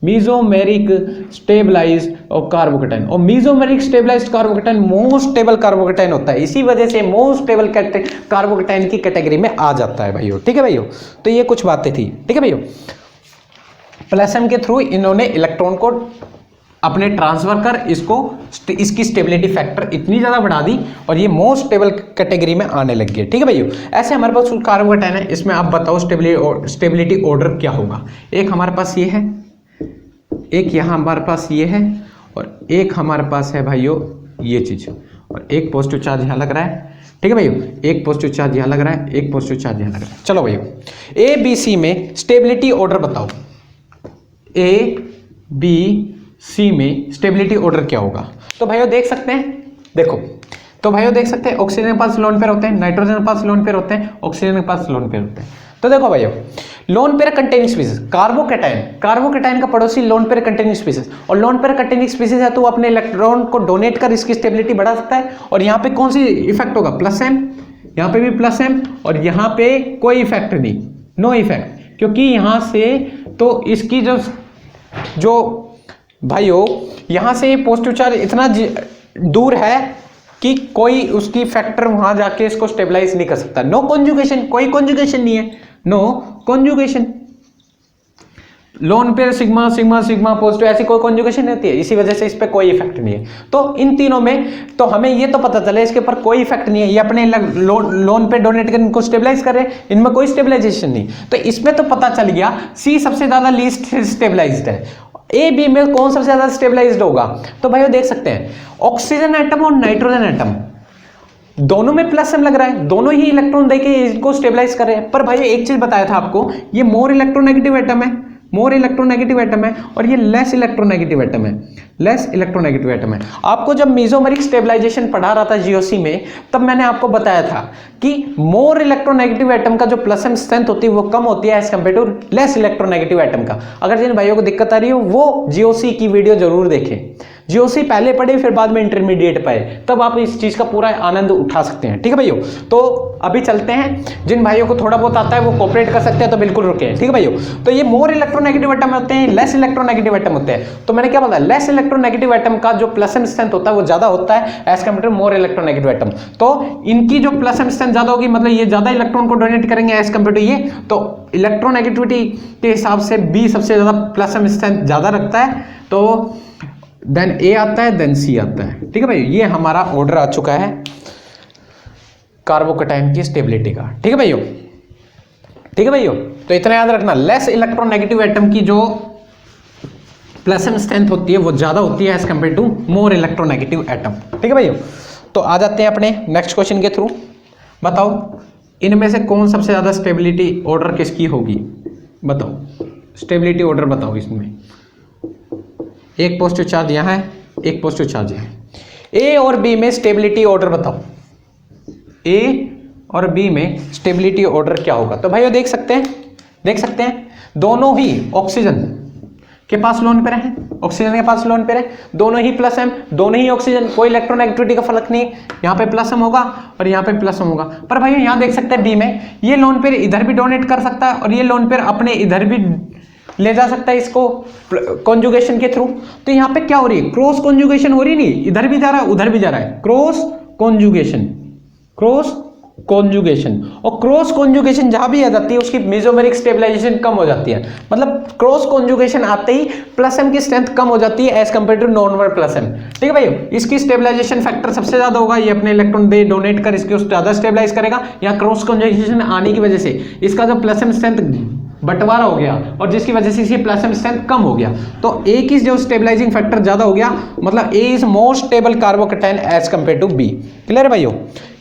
[SPEAKER 1] मीजोमेरिक स्टेबलाइज और कार्बोकैटायन। और mesomeric stabilised carbocation most stable carbocation होता है, इसी वजह से मोस्ट स्टेबल कार्बोकैटायन की कैटेगरी में आ जाता है भाइयों। ठीक है भाइयों, तो ये कुछ बातें थी। ठीक है भाइयों, प्लस एम के थ्रू इन्होंने इलेक्ट्रॉन को अपने ट्रांसफर कर इसकी स्टेबिलिटी फैक्टर इतनी ज़्यादा बढ़ा दी और ये मोस्ट स्टेबल कैटेगरी में आने लग गए। ठीक है भाइयों, ऐसे हमारे पास कार्बोकैटायन है, इसमें आप बताओ स्टेबिलिटी ऑर्डर क्या होगा? एक हमारे पास ये है, एक यहाँ हमारे पास ये है और एक हमारे पास है भाइयों ये चीज़, और एक पॉजिटिव चार्ज यहाँ लग रहा है। ठीक है भाइयों, एक पॉजिटिव चार्ज यहाँ लग रहा है, एक पॉजिटिव चार्ज यहाँ लग रहा है। चलो भाइयों, ए बी सी में स्टेबिलिटी ऑर्डर बताओ, ए बी सी में स्टेबिलिटी ऑर्डर क्या होगा? तो भाइयों देख सकते हैं, देखो तो भाइयों देख सकते हैं, ऑक्सीजन के पास लोन पेयर होते हैं, नाइट्रोजन के पास लोन पेयर होते हैं, ऑक्सीजन के पास लोन पेयर होते हैं। तो देखो भाइयों, lone pair containing species carbocation का पड़ोसी लोन पेयर कंटेनिंग स्पीसीज, और लोन पेयर कंटेनिंग स्पीसीज है तो वो अपने इलेक्ट्रॉन को डोनेट कर इसकी स्टेबिलिटी बढ़ा सकता है। और यहाँ पे कौन सी इफेक्ट होगा? प्लस एम, यहाँ पे भी प्लस एम, और यहाँ पे कोई इफेक्ट नहीं, नो इफेक्ट, क्योंकि यहाँ से तो इसकी जो भाइयों यहाँ से पॉजिटिव चार्ज इतना दूर है कि कोई उसकी फैक्टर वहां जाके इसको स्टेबलाइज नहीं कर सकता। नो कॉन्जुगेशन, कोई कॉन्जुगेशन नहीं है, no conjugation. Lone pair sigma sigma sigma positive, ऐसी कोई कॉन्जुगेशन नहीं होती है, इसी वजह से इस पर कोई इफेक्ट नहीं है। तो इन तीनों में तो हमें ये तो पता चला इसके ऊपर कोई इफेक्ट नहीं है, ये अपने लोन पे डोनेट कर इनको स्टेबलाइज कर रहे हैं, इनमें कोई स्टेबलाइजेशन नहीं। तो इसमें तो पता चल गया सी सबसे ज्यादा लीस्ट स्टेबलाइज्ड है। ए बी में कौन सबसे ज्यादा स्टेबलाइज्ड होगा? तो भाइयों देख सकते हैं, ऑक्सीजन एटम और नाइट्रोजन एटम दोनों में प्लस एम लग रहा है, दोनों ही इलेक्ट्रॉन देके इसको स्टेबलाइज कर रहे हैं। पर भाई एक चीज बताया था आपको, ये मोर इलेक्ट्रोनेगेटिव एटम है, मोर इलेक्ट्रोनेगेटिव एटम है, और ये लेस इलेक्ट्रोनेगेटिव एटम है, लेस इलेक्ट्रोनेगेटिव एटम है। आपको जब मेसोमेरिक स्टेबलाइजेशन पढ़ा रहा था जीओसी में, तब मैंने आपको बताया था कि मोर इलेक्ट्रोनेगेटिव एटम का जो प्लस एम स्ट्रेंथ होती है वो कम होती है as compare to less electronegative atom का। अगर जिन भाइयों को दिक्कत आ रही हो वो जीओसी की वीडियो जरूर देखें, जीओसी पहले पढ़े फिर बाद में इंटरमीडिएट पाए, तब आप इस चीज का पूरा आनंद उठा सकते हैं। ठीक है भाइयों, तो अभी चलते हैं। जिन भाइयों को थोड़ा बहुत आता है वो कोऑपरेट कर सकते हैं, तो बिल्कुल रुके। ठीक है भाइयों, तो ये मोर इलेक्ट्रोनेगेटिव एटम होते हैं, लेस इलेक्ट्रोनेगेटिव एटम होते हैं। तो मैंने क्या बताया, लेस इलेक्ट्रोनेगेटिव एटम का जो प्लस एम स्ट्रेंथ होता है वो ज्यादा होता है as compare to more electronegative atom. तो इनकी जो प्लस एम स्ट्रेंथ ज्यादा होगी, मतलब ये ज्यादा इलेक्ट्रॉन को डोनेट करेंगे एज कम्पेयर टू ये, तो इलेक्ट्रोनेगेटिविटी के हिसाब से बी सबसे ज्यादा प्लस एम स्ट्रेंथ ज्यादा रखता है, तो देन ए आता है, देन सी आता है। ठीक है भाई, ये हमारा ऑर्डर आ चुका है कार्बोकैटायन की स्टेबिलिटी का। ठीक है भाइयों, ठीक है भाइयों, तो इतना याद रखना, लेस इलेक्ट्रोनेगेटिव एटम की जो प्लस एम स्ट्रेंथ होती है वो ज्यादा होती है as compare to more electronegative atom. ठीक है भाइयों, तो आ जाते हैं अपने नेक्स्ट क्वेश्चन के थ्रू। बताओ इनमें से कौन सबसे ज्यादा स्टेबिलिटी ऑर्डर किसकी होगी, बताओ स्टेबिलिटी ऑर्डर बताओ। इसमें एक पॉजिटिव चार्ज यहां है, एक पॉजिटिव चार्ज है, ए और बी में स्टेबिलिटी ऑर्डर बताओ, ए और बी में स्टेबिलिटी ऑर्डर क्या होगा। तो भाइयों देख सकते हैं दोनों ही ऑक्सीजन के पास लोन पेयर है, ऑक्सीजन के पास लोन पेयर है, दोनों ही प्लस एम, दोनों ही ऑक्सीजन, कोई इलेक्ट्रोनेगेटिविटी का फर्क नहीं, यहाँ पे प्लस एम होगा और यहाँ पे प्लस एम होगा। पर भाइयों यहाँ देख सकते हैं बी में ये लोन पेयर इधर भी डोनेट कर सकता है और ये लोन पेयर अपने इधर भी ले जा सकता है इसको कॉन्जुगेशन के थ्रू। तो यहाँ पे क्या हो रही है, क्रॉस कॉन्जुगेशन हो रही नहीं, इधर भी जा रहा है उधर भी जा रहा है, क्रॉस कॉन्जुगेशन, क्रॉस कॉन्जुगेशन। और क्रॉस कॉन्जुगेशन जहां भी आ जाती है उसकी मेसोमेरिक स्टेबलाइजेशन कम हो जाती है, मतलब क्रॉस कॉन्जुगेशन आते ही प्लस एम की स्ट्रेंथ कम हो जाती है as compare to non plus M. ठीक है भाई, इसकी स्टेबलाइजेशन फैक्टर सबसे ज्यादा होगा, ये अपने इलेक्ट्रॉन दे डोनेट कर इसको ज्यादा स्टेबलाइज करेगा। यहाँ क्रॉस कॉन्जुगेशन आने की वजह से इसका जो प्लस एम स्ट्रेंथ बंटवारा हो गया और जिसकी वजह से इसकी प्लस एम स्ट्रेंथ कम हो गया, तो ए की जो स्टेबलाइजिंग फैक्टर ज्यादा हो गया, मतलब A is more stable carbocation as compare to B. Clear है भाइयों,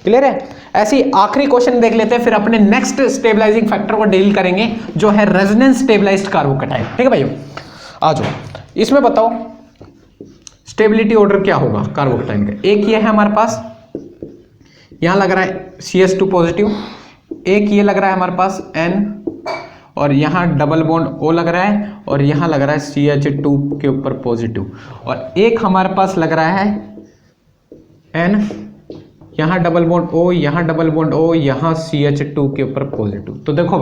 [SPEAKER 1] क्लियर है। ऐसी आखिरी क्वेश्चन देख लेते हैं, फिर अपने नेक्स्ट स्टेबलाइजिंग फैक्टर को डील करेंगे जो है रेजोनेंस स्टेबलाइज्ड कार्बोकैटायन। ठीक है भाइयों, आ जाओ इसमें बताओ स्टेबिलिटी ऑर्डर क्या होगा कार्बोकैटायन का। एक ये है हमारे पास, यहां लग रहा है CS2 पॉजिटिव, एक ये लग रहा है हमारे पास N, और यहाँ डबल बॉन्ड O लग रहा है, और यहाँ लग रहा है CH2 के ऊपर पॉजिटिव, और एक हमारे पास लग रहा है N, यहाँ डबल बॉन्ड O, यहाँ डबल बॉन्ड O, यहाँ CH2 के ऊपर पॉजिटिव। तो देखो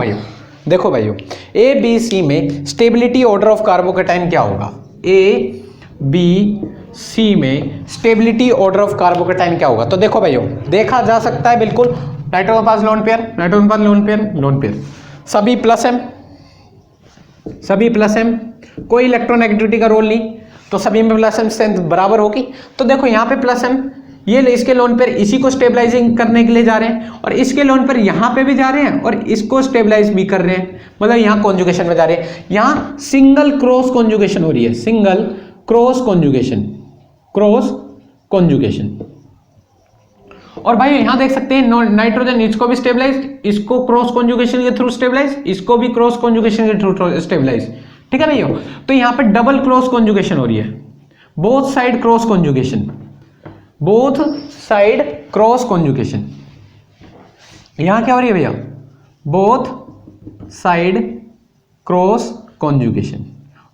[SPEAKER 1] भाइयों A B C में स्टेबिलिटी ऑर्डर ऑफ कार्बोकैटायन क्या होगा, A B C में स्टेबिलिटी ऑर्डर ऑफ कार्बोकैटायन क्या होगा। तो देखो भाइयों देखा जा सकता है बिल्कुल, नाइट्रोजन के पास लोन पेयर, नाइट्रोजन के पास लोन पेयर, सभी प्लस एम, कोई इलेक्ट्रोनेगेटिविटी का रोल नहीं, तो सभी में प्लस एम स्ट्रेंथ बराबर होगी। तो देखो यहाँ पे प्लस एम, ये इसके लोन पेयर इसी को स्टेबलाइजिंग करने के लिए जा रहे हैं, और इसके लोन पेयर यहाँ पे भी जा रहे हैं और इसको स्टेबलाइज भी कर रहे हैं, मतलब यहाँ कॉन्जुगेशन में जा रहे हैं। यहाँ सिंगल क्रॉस कॉन्जुगेशन हो रही है, सिंगल क्रॉस कॉन्जुगेशन। और भाई यहां देख सकते हैं नाइट्रोजन इसको भी स्टेबलाइज, इसको क्रॉस कॉन्जुगेशन के थ्रू स्टेबलाइज, इसको भी क्रॉस कॉन्जुगेशन के थ्रू स्टेबलाइज। ठीक है भैया, तो यहां पे डबल क्रॉस कॉन्जुगेशन हो रही है, both side cross conjugation, both side cross conjugation. यहां क्या हो रही है भैया, बोथ साइड क्रॉस कॉन्जुगेशन,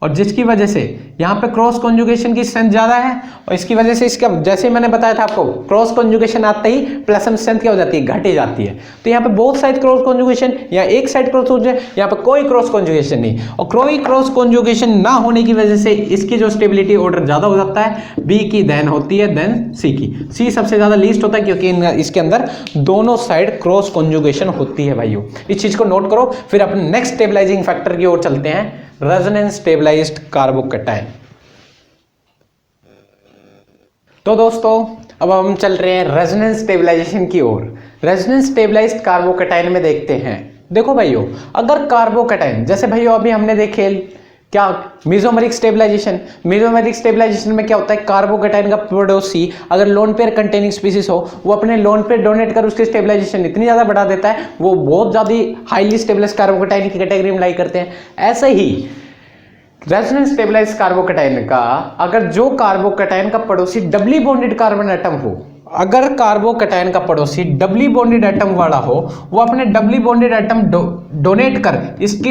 [SPEAKER 1] और जिसकी वजह से यहाँ पे क्रॉस कॉन्जुगेशन की स्ट्रेंथ ज्यादा है, और इसकी वजह से इसका जैसे मैंने बताया था आपको क्रॉस कॉन्जुगेशन आते ही प्लस एम स्ट्रेंथ क्या हो जाती है, घटे जाती है। तो यहाँ पे बोथ साइड क्रॉस कॉन्जुगेशन, या एक साइड क्रॉस कॉन्जुगेशन, यहाँ पे कोई क्रॉस कॉन्जुगेशन नहीं, और कोई क्रॉस कॉन्जुगेशन ना होने की वजह से इसकी जो स्टेबिलिटी ऑर्डर ज्यादा हो जाता है बी की, देन होती है देन सी की। सी सबसे ज्यादा लीस्ट होता है क्योंकि इसके अंदर दोनों साइड क्रॉस कॉन्जुगेशन होती है भाइयों। इस चीज को नोट करो, फिर अपने नेक्स्ट स्टेबलाइजिंग फैक्टर की ओर चलते हैं, रेजोनेंस स्टेबलाइज्ड कार्बोकैटायन। तो दोस्तों अब हम चल रहे हैं रेजोनेंस स्टेबलाइजेशन की ओर। रेजोनेंस स्टेबलाइज्ड कार्बोकैटायन में देखते हैं, देखो भाइयों अगर कार्बोकैटायन जैसे भाइयों अभी हमने देखे क्या मेसोमेरिक स्टेबलाइजेशन में क्या होता है, कार्बोकैटायन का पड़ोसी अगर लोन पेयर कंटेनिंग स्पीसीज हो वो अपने लोन पेयर डोनेट कर उसकी स्टेबलाइजेशन इतनी ज्यादा बढ़ा देता है, वो बहुत ज्यादा हाईली स्टेबलाइज्ड कार्बोकैटायन की कैटेगरी में लाई करते हैं। ऐसे ही रेजोनेंस स्टेबलाइज्ड कार्बोकैटायन का अगर जो कार्बोकैटायन का पड़ोसी डबली बॉन्डेड कार्बन एटम हो, अगर कार्बोकैटायन का पड़ोसी डबली बॉन्डेड एटम वाला हो, वो अपने डबली बॉन्डेड एटम डोनेट कर इसकी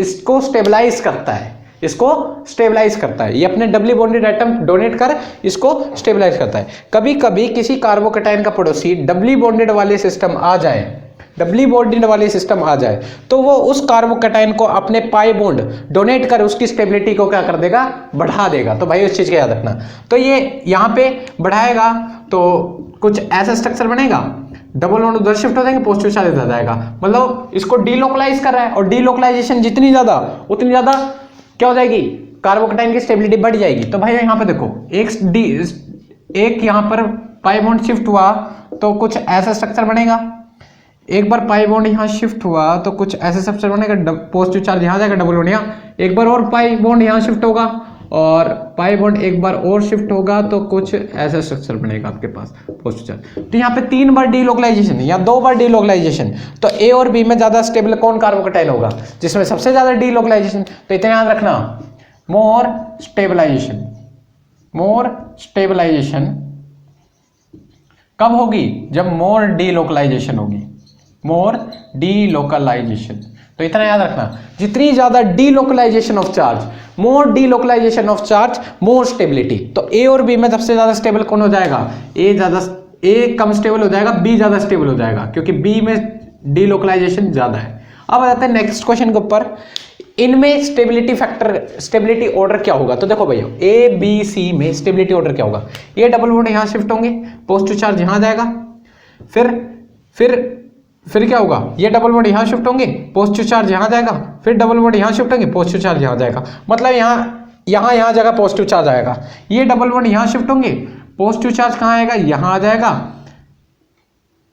[SPEAKER 1] इसको स्टेबलाइज करता है, इसको स्टेबलाइज करता है। ये अपने डबली बॉन्डेड एटम डोनेट कर इसको स्टेबलाइज करता है। कभी कभी किसी कार्बोकैटायन का पड़ोसी डबली बॉन्डेड वाले सिस्टम आ जाए, डबली बॉन्डेड वाले सिस्टम आ जाए, तो वो उस कार्बोकैटायन को अपने पाई बॉन्ड डोनेट कर उसकी स्टेबिलिटी को क्या कर देगा, बढ़ा देगा। तो भाई उस चीज का याद रखना। तो ये यहाँ पे बढ़ाएगा तो कुछ ऐसा स्ट्रक्चर बनेगा, डबल बॉन्ड उधर शिफ्ट हो जाएंगे, पॉजिटिव चार्ज इधर जाएगा, मतलब इसको डीलोकलाइज कर रहा है। और डीलोकलाइजेशन जितनी ज्यादा उतनी ज्यादा क्या हो जाएगी, कार्बोकैटायन की स्टेबिलिटी बढ़ जाएगी। तो भाई यहाँ पे देखो एक यहाँ पर पाई बॉन्ड शिफ्ट हुआ तो कुछ ऐसा स्ट्रक्चर बनेगा, एक बार पाई बॉन्ड यहाँ शिफ्ट हुआ तो कुछ ऐसे स्ट्रक्चर बनेगा, पॉजिटिव चार्ज यहाँ जाएगा, डबल बॉन्ड यहाँ, एक बार और पाई बॉन्ड यहाँ शिफ्ट होगा और पाई बॉन्ड एक बार और शिफ्ट होगा तो कुछ ऐसा स्ट्रक्चर बनेगा आपके पास पॉजिटिव चार्ज। तो यहाँ पे 3 बार डीलोकलाइजेशन या 2 बार डीलोकलाइजेशन, तो ए और बी में ज्यादा स्टेबल कौन कार्बोकैटायन होगा, जिसमें सबसे ज्यादा डीलोकलाइजेशन। तो इतना याद रखना, मोर स्टेबलाइजेशन कब होगी, जब मोर डीलोकलाइजेशन होगी, मोर डीलोकलाइजेशन। तो इतना याद रखना, जितनी ज्यादा delocalization of charge, more delocalization of charge, more stability. तो ए और बी में सबसे ज्यादा स्टेबल कौन हो जाएगा, ए कम स्टेबल हो जाएगा, बी ज्यादा स्टेबल हो जाएगा, क्योंकि बी में डीलोकलाइजेशन ज्यादा है। अब आते हैं नेक्स्ट क्वेश्चन के ऊपर, इनमें स्टेबिलिटी ऑर्डर क्या होगा। तो देखो भैया ए बी सी में स्टेबिलिटी ऑर्डर क्या होगा, ये डबल बॉन्ड यहां शिफ्ट होंगे, पॉजिटिव चार्ज यहां जाएगा, फिर क्या होगा, ये डबल बॉन्ड यहां शिफ्ट होंगे, पॉजिटिव चार्ज यहां जाएगा, फिर डबल बॉन्ड यहां शिफ्ट होंगे, पॉजिटिव चार्ज यहां जाएगा, मतलब यहां जगह पॉजिटिव चार्ज आएगा। ये डबल बॉन्ड यहां शिफ्ट होंगे, पॉजिटिव चार्ज कहां आएगा, यहां आ जाएगा,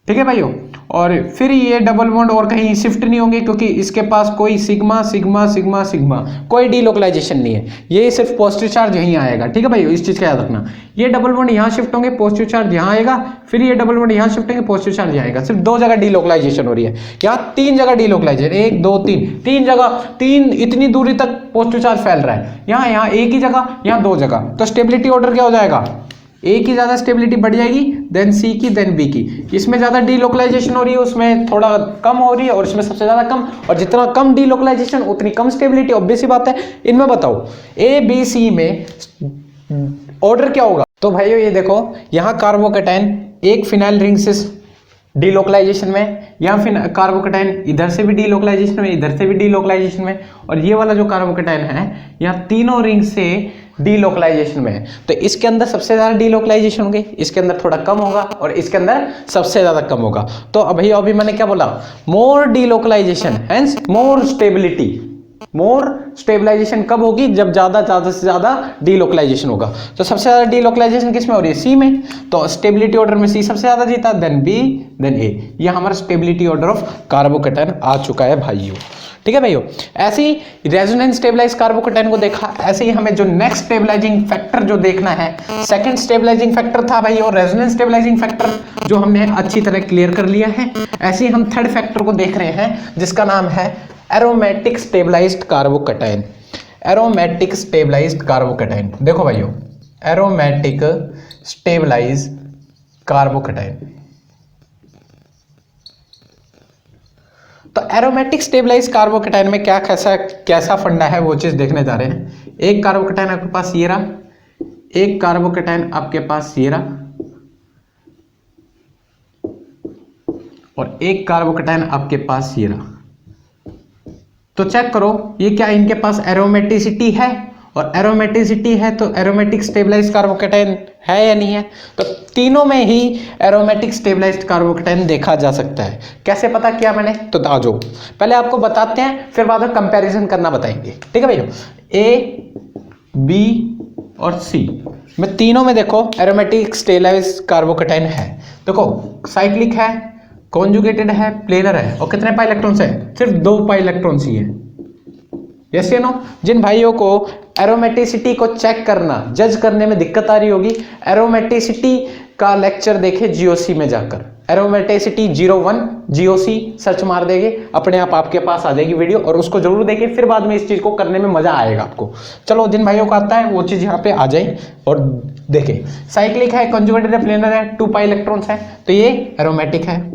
[SPEAKER 1] ठीक है भाइयों। और फिर ये डबल बॉन्ड और कहीं शिफ्ट नहीं होंगे, क्योंकि इसके पास कोई सिग्मा सिग्मा सिग्मा सिग्मा कोई डीलोकलाइजेशन नहीं है, ये सिर्फ पॉजिटिव चार्ज यहीं आएगा, ठीक है भाइयों, इस चीज का याद रखना। ये डबल बॉन्ड यहां शिफ्ट होंगे, पॉजिटिव चार्ज यहां आएगा, फिर ये डबल बॉन्ड यहां शिफ्ट होंगे, पॉजिटिव चार्ज यहां आएगा। सिर्फ 2 जगह डीलोकलाइजेशन हो रही है, यहाँ 3 जगह डीलोकलाइजेशन, 1 2 3 जगह, 3 इतनी दूरी तक पॉजिटिव चार्ज फैल रहा है, यहाँ एक ही जगह, यहाँ 2 जगह। तो स्टेबिलिटी ऑर्डर क्या हो जाएगा, ए की ज्यादा स्टेबिलिटी बढ़ जाएगी, देन सी की, देन बी की। इसमें ज्यादा डीलोकलाइजेशन हो रही है, उसमें थोड़ा कम हो रही है, और इसमें सबसे ज्यादा कम, और जितना कम डीलोकलाइजेशन उतनी कम स्टेबिलिटी, ऑब्वियस सी बात है। इनमें बताओ ए बी सी में ऑर्डर क्या होगा। तो भाइयों ये देखो, यहाँ कार्बोकैटायन एक फिनाइल रिंग से डीलोकलाइजेशन में, यहाँ फिर कार्बोकैटायन इधर से भी डीलोकलाइजेशन में, इधर से भी डीलोकलाइजेशन में, और ये वाला जो कार्बोकैटायन है यहाँ तीनों रिंग से डीलोकलाइजेशन में है। तो इसके अंदर सबसे ज्यादा डीलोकलाइजेशन होंगे, इसके अंदर थोड़ा कम होगा, और इसके अंदर सबसे ज्यादा कम होगा। तो अभी मैंने क्या बोला, मोर डीलोकलाइजेशन हेंस मोर स्टेबिलिटी। मोर स्टेबलाइजेशन कब होगी, जब ज्यादा से ज्यादा डीलोकलाइजेशन होगा। तो सबसे ज्यादा डीलोकलाइजेशन किसमें हो रही है, सी में। तो स्टेबिलिटी ऑर्डर में सी सबसे ज्यादा जीता, देन बी, देन ए। ये हमारा स्टेबिलिटी ऑर्डर ऑफ कार्बोकैटायन आ चुका है भाइयों, ठीक है भाइयों। ऐसे ही रेजोनेंस स्टेबलाइज कार्बोकैटायन को देखा, ऐसे ही हमें जो नेक्स्ट स्टेबलाइजिंग फैक्टर जो देखना है, सेकंड स्टेबलाइजिंग फैक्टर था भाई, और रेजोनेंस स्टेबलाइजिंग फैक्टर जो हमने अच्छी तरह क्लियर कर लिया है। ऐसे ही हम थर्ड फैक्टर को देख रहे हैं, जिसका नाम है aromatic stabilized carbocation. Aromatic stabilized carbocation, देखो भाइयों, एरोमेटिक स्टेबलाइज्ड कार्बोकैटायन। तो एरोमेटिक स्टेबलाइज्ड कार्बोकैटायन में क्या कैसा फंडा है, वो चीज देखने जा रहे हैं। एक कार्बोकैटायन आपके पास ये रहा, एक कार्बोकैटायन आपके पास ये रहा, और एक कार्बोकैटायन आपके पास ये रहा। तो चेक करो ये क्या इनके पास एरोमेटिसिटी है, और एरोमेटिसिटी है तो एरोमेटिक स्टेबलाइज्ड कार्बोकैटायन है या नहीं है। तो तीनों में ही एरोमेटिक स्टेबलाइज्ड कार्बोकैटायन देखा जा सकता है। कैसे पता किया मैंने, तो आ जाओ पहले आपको बताते हैं, फिर बाद में कंपैरिजन करना बताएंगे, ठीक है भैया। ए बी और सी में तीनों में देखो एरोमेटिक स्टेबलाइज्ड कार्बोकैटायन है। देखो साइक्लिक है, कॉन्जुगेटेड है, प्लेनर है, और कितने पाई इलेक्ट्रॉन्स है, सिर्फ 2 पाई इलेक्ट्रॉन्स ही है। यस या नो। जिन भाइयों को एरोमेटिसिटी को चेक करना, जज करने में दिक्कत आ रही होगी, एरोमेटिसिटी का लेक्चर देखे जीओसी में जाकर, एरोमेटिसिटी 01 जीओसी सर्च मार देंगे, अपने आप आपके पास आ जाएगी वीडियो, और उसको जरूर देखें, फिर बाद में इस चीज को करने में मजा आएगा आपको। चलो जिन भाइयों को आता है वो चीज यहाँ पे आ जाए और देखें। साइक्लिक है, कॉन्जुगेटेड है, प्लेनर है, 2 पाई इलेक्ट्रॉन्स है, तो ये एरोमेटिक है,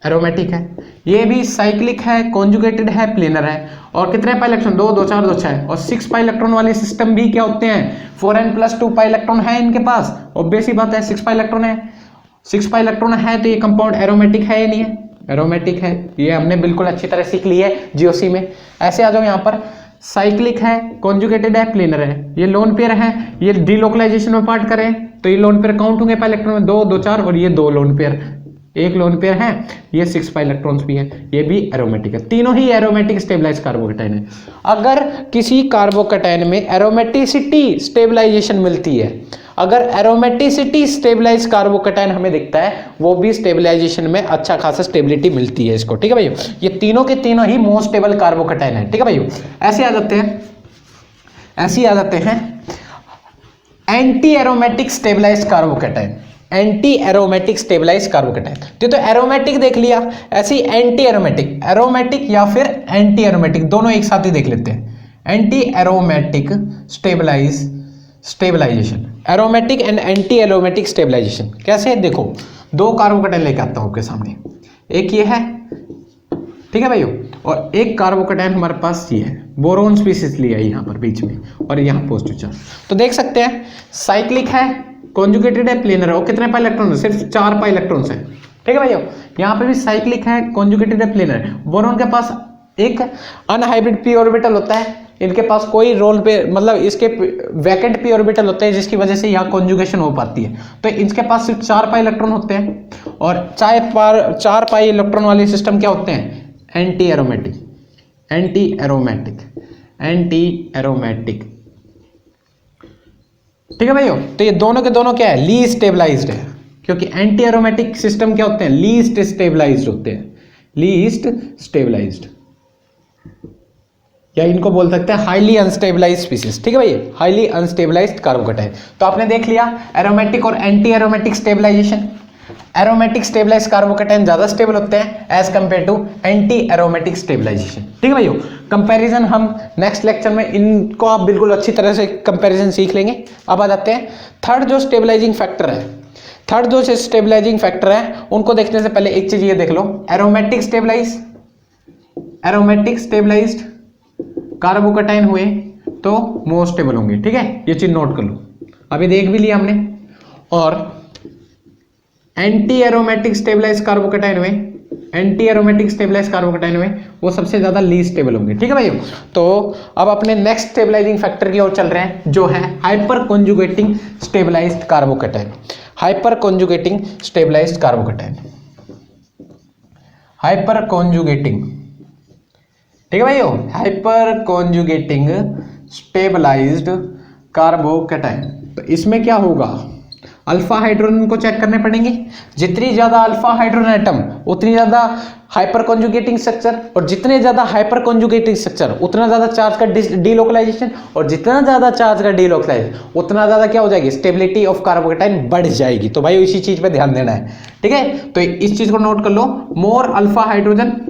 [SPEAKER 1] एरोमेटिक है। ये भी साइक्लिक है, कॉन्जुगेटेड है, प्लेनर है। और कितने पाई इलेक्ट्रॉन, 2 2 4 2 6 और 6 पाई इलेक्ट्रॉन वाले सिस्टम भी क्या होते हैं, 4n+2 पाई इलेक्ट्रॉन है इनके पास, ऑब्वियस सी बात है 6 पाई इलेक्ट्रॉन है, 6 पाई इलेक्ट्रॉन है, तो ये कंपाउंड एरोमेटिक है या नहीं है, एरोमेटिक है। ये हमने बिल्कुल अच्छी तरह सीख ली है जीओसी में। ऐसे आ जाओ यहाँ पर, साइक्लिक है, कॉन्जुगेटेड है, प्लेनर है, ये लोन पेयर है, ये डीलोकलाइजेशन में पार्ट करें तो ये लोन पेयर काउंट होंगे पाई इलेक्ट्रॉन में, 2 2 4 और ये 2 लोन पेयर, एक लोन पेयर है, ये 6 पाई इलेक्ट्रॉन्स भी है, ये भी एरोमेटिक है। तीनों ही एरोमेटिक स्टेबलाइज कार्बोकेटाइन है। अगर किसी कार्बोकेटाइन में एरोमेटिसिटी स्टेबलाइजेशन मिलती है, अगर एरोमेटिसिटी स्टेबलाइज कार्बोकेटाइन हमें दिखता है, वो भी स्टेबलाइजेशन में अच्छा खासा स्टेबिलिटी मिलती है इसको, ठीक है भाइयों। ये तीनों के तीनों ही मोस्ट स्टेबल कार्बोकेटाइन है, ठीक है भाइयों। ऐसे आ जाते हैं, ऐसे आ जाते हैं anti aromatic stabilize carbocation, anti aromatic stabilize carbocation. तो एरोमेटिक देख लिया, ऐसी एंटी एरोमेटिक, एरोमेटिक या फिर एंटी एरोमेटिक दोनों एक साथ ही देख लेते हैं। Anti aromatic stabilization, aromatic and anti aromatic stabilization कैसे, देखो 2 कार्बोकेटाइन लेके आता हूं आपके सामने, एक ये है, ठीक है भाइयों, और एक कार्बोकेटाइन हमारे पास ये है, बोरोन स्पीसीज लिया है यहाँ पर बीच में, और यहाँ पॉजिटिव चार्ज। तो देख सकते हैं साइक्लिक है, कॉन्जुगेटेड है, प्लेनर है, और कितने पाई इलेक्ट्रॉन है, सिर्फ 4 पाई इलेक्ट्रॉन्स है, ठीक है भाइयों। यहाँ पे भी साइक्लिक है, कॉन्जुगेटेड है, प्लेनर है। बोरोन के पास एक अनहाइब्रिड पी ऑर्बिटल होता है, इनके पास कोई रोल पे मतलब इसके वैकेंट पी ऑर्बिटल होते हैं, जिसकी वजह से यहाँ कॉन्जुगेशन हो पाती है। तो इनके पास सिर्फ 4 पाई इलेक्ट्रॉन होते हैं, और 4 पाई इलेक्ट्रॉन वाले सिस्टम क्या होते हैं, anti aromatic, anti aromatic, anti aromatic, ठीक है भाइयों। तो ये दोनों के दोनों क्या है, लीस्ट स्टेबलाइज्ड है, क्योंकि एंटी एरोमेटिक सिस्टम क्या होते हैं, लीस्ट स्टेबलाइज्ड होते हैं, लीस्ट स्टेबलाइज्ड, या इनको बोल सकते हैं हाईली अनस्टेबलाइज्ड स्पीसीज, ठीक है भाई, हाईली अनस्टेबलाइज्ड कार्बोकेटाइन। तो आपने देख लिया एरोमेटिक और anti aromatic stabilization. Aromatic stabilised carbocation ज्यादा स्टेबल होते हैं as compare to anti aromatic stabilization, ठीक है भाइयों। कंपैरिजन हम नेक्स्ट लेक्चर में इनको आप बिल्कुल अच्छी तरह से कंपैरिजन सीख लेंगे। अब आ जाते हैं थर्ड जो स्टेबलाइजिंग फैक्टर है, थर्ड जो स्टेबलाइजिंग फैक्टर है उनको देखने से पहले एक चीज ये देख लो, aromatic stabilise, aromatic stabilised carbocation हुए तो मोस्ट स्टेबल होंगे, ठीक है, ये चीज नोट कर लो, अभी देख भी लिया हमने। और एंटी एरोमेटिक स्टेबलाइज कार्बोकेटाइन हुए, एंटी एरोमेटिक स्टेबलाइज कार्बोकेटाइन हुए वो सबसे ज्यादा लीस्ट स्टेबल होंगे, ठीक है भाइयों। तो अब अपने नेक्स्ट स्टेबलाइजिंग फैक्टर की ओर चल रहे हैं, जो है hyper conjugating stabilized carbocation, hyper conjugating stabilized carbocation, hyper conjugating, ठीक है भाइयों, हाइपर कॉन्जुगेटिंग स्टेबलाइज्ड कार्बोकेटाइन। तो इसमें क्या होगा, अल्फा हाइड्रोजन को चेक करने पड़ेंगे, जितनी ज्यादा अल्फा हाइड्रोजन एटम उतनी ज्यादा हाइपर कॉन्जुगेटिंग स्ट्रक्चर, और जितने ज्यादा हाइपर कॉन्जुगेटिंग स्ट्रक्चर उतना ज्यादा चार्ज का डीलोकलाइजेशन, और जितना ज्यादा चार्ज का डीलोकलाइजेशन उतना ज्यादा क्या हो जाएगी, स्टेबिलिटी ऑफ कार्बोकेटाइन बढ़ जाएगी। तो भाई इसी चीज पे ध्यान देना है, ठीक है। तो इस चीज को नोट कर लो, मोर अल्फा हाइड्रोजन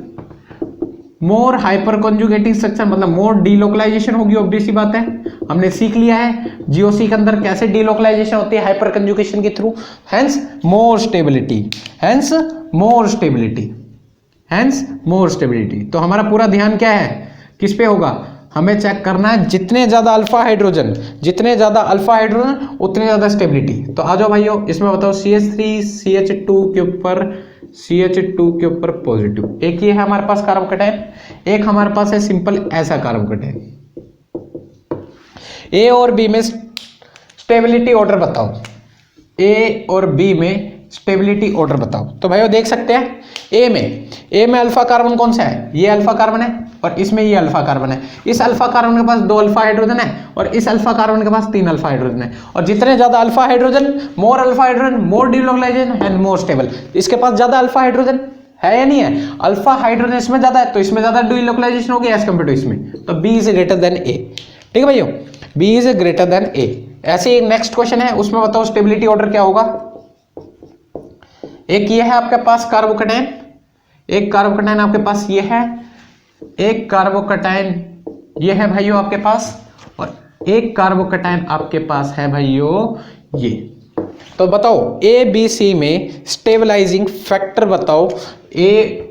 [SPEAKER 1] मोर हाइपर कॉन्जुगेटिंग स्ट्रक्चर मतलब मोर डीलोकलाइजेशन होगी, ऑब्वियस सी बात है, हमने सीख लिया है जीओसी के अंदर कैसे डीलोकलाइजेशन होती है हाइपर कॉन्जुगेशन के through, hence more stability, hence more stability, hence मोर स्टेबिलिटी। तो हमारा पूरा ध्यान क्या है, किस पे होगा, हमें चेक करना है जितने ज्यादा अल्फा हाइड्रोजन, जितने ज्यादा अल्फा हाइड्रोजन उतनी ज्यादा स्टेबिलिटी। तो आ जाओ भाइयों, इसमें बताओ CH3 CH2 के ऊपर, CH2 के ऊपर पॉजिटिव, एक ये है हमारे पास कार्बोकेटाइन, एक हमारे पास है सिंपल ऐसा कार्बोकेटाइन। ए और बी में स्टेबिलिटी ऑर्डर बताओ, ए और बी में स्टेबिलिटी ऑर्डर बताओ। तो भाइयों देख सकते हैं ए में अल्फा कार्बन कौन सा है, ये अल्फा कार्बन है, और इसमें ये अल्फा कार्बन है। इस अल्फा कार्बन के पास 2 अल्फा हाइड्रोजन है, और इस अल्फा कार्बन के पास 3 अल्फा हाइड्रोजन है। और जितने ज्यादा alpha hydrogen, more alpha hydrogen, more delocalization and more stable. इसके पास ज्यादा अल्फा हाइड्रोजन है या नहीं है, अल्फा हाइड्रोजन इसमें ज्यादा है तो इसमें ज्यादा डीलोकलाइजेशन होगी एज कम्पेयर टू इसमें। तो बी इज ग्रेटर देन ए, ठीक है भाइयों, बी इज ग्रेटर देन ए, ऐसे एक नेक्स्ट क्वेश्चन है, उसमें बताओ स्टेबिलिटी ऑर्डर क्या होगा। एक ये है आपके पास कार्बोकैटायन, एक कार्बोकैटायन आपके पास ये है, एक कार्बोकैटायन ये है भाइयों आपके पास, और एक कार्बोकैटायन आपके पास है भाइयों ये। तो बताओ ए बी सी में स्टेबलाइजिंग फैक्टर बताओ, ए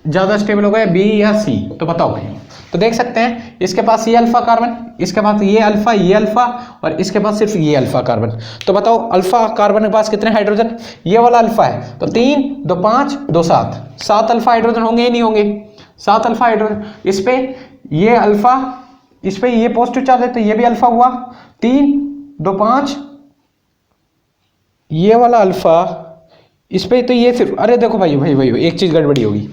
[SPEAKER 1] ज्यादा स्टेबल होगा बी या सी, तो बताओ भाई। तो देख सकते हैं इसके पास ये अल्फा कार्बन, इसके पास ये अल्फा और इसके पास सिर्फ ये अल्फा कार्बन। तो बताओ अल्फा कार्बन के पास कितने हाइड्रोजन, ये वाला अल्फा है तो 3 2 5 2 7, 7 अल्फा हाइड्रोजन होंगे ही नहीं होंगे, 7 अल्फा हाइड्रोजन। इस पे ये अल्फा, इस पे ये पॉजिटिव चार्ज है तो ये भी अल्फा हुआ, 3 2 5 ये वाला अल्फा, इस पे तो ये सिर्फ, अरे देखो भाई एक चीज गड़बड़ी होगी,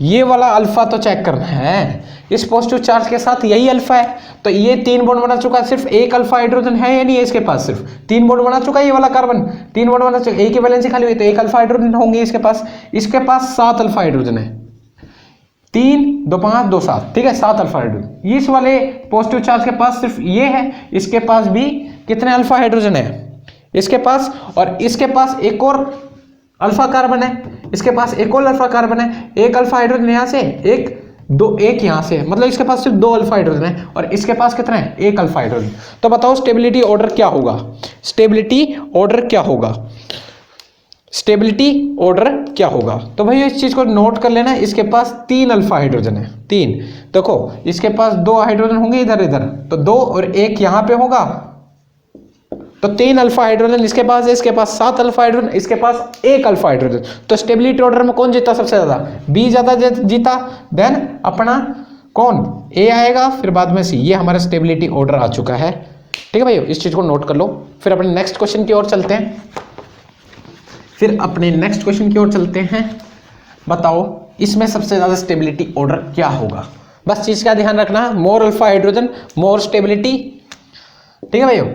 [SPEAKER 1] ये वाला अल्फा तो चेक करना है, इस पॉजिटिव चार्ज के साथ यही अल्फा है तो ये 3 बॉन्ड बना चुका है, सिर्फ एक अल्फा हाइड्रोजन है या नहीं है इसके पास, सिर्फ 3 बॉन्ड बना चुका है ये वाला कार्बन, 3 बॉन्ड बना चुका है, एक ही वैलेंसी खाली हुई तो एक अल्फा हाइड्रोजन होंगे इसके पास 7 अल्फा हाइड्रोजन है, 3 2 5 2 7, ठीक है 7 अल्फा हाइड्रोजन। इस वाले पॉजिटिव चार्ज के पास सिर्फ ये है, इसके पास भी कितने अल्फा हाइड्रोजन है इसके पास, और इसके पास एक और अल्फा कार्बन है, इसके पास एक और अल्फा कार्बन है, एक अल्फा हाइड्रोजन यहां से, एक यहां से, मतलब इसके पास सिर्फ 2 अल्फा हाइड्रोजन है, और इसके पास कितना है, एक अल्फा हाइड्रोजन। तो बताओ स्टेबिलिटी ऑर्डर क्या होगा, स्टेबिलिटी ऑर्डर क्या होगा, स्टेबिलिटी ऑर्डर क्या होगा। तो भाई इस चीज को नोट कर लेना, इसके पास 3 अल्फा हाइड्रोजन है, 3, देखो इसके पास 2 हाइड्रोजन होंगे इधर इधर, तो 2 और 1 यहां पे होगा, तो 3 अल्फा हाइड्रोजन इसके पास है, इसके पास 7 अल्फा हाइड्रोजन, इसके पास 1 अल्फा हाइड्रोजन। तो स्टेबिलिटी ऑर्डर में कौन जीता सबसे ज्यादा, बी ज्यादा जीता, देन अपना कौन ए आएगा, फिर बाद में सी। ये हमारा स्टेबिलिटी ऑर्डर आ चुका है, ठीक है भाई, इस चीज को नोट कर लो। फिर अपने नेक्स्ट क्वेश्चन की ओर चलते हैं, बताओ इसमें सबसे ज्यादा स्टेबिलिटी ऑर्डर क्या होगा। बस चीज का ध्यान रखना, मोर अल्फा हाइड्रोजन मोर स्टेबिलिटी, ठीक है भाइयों।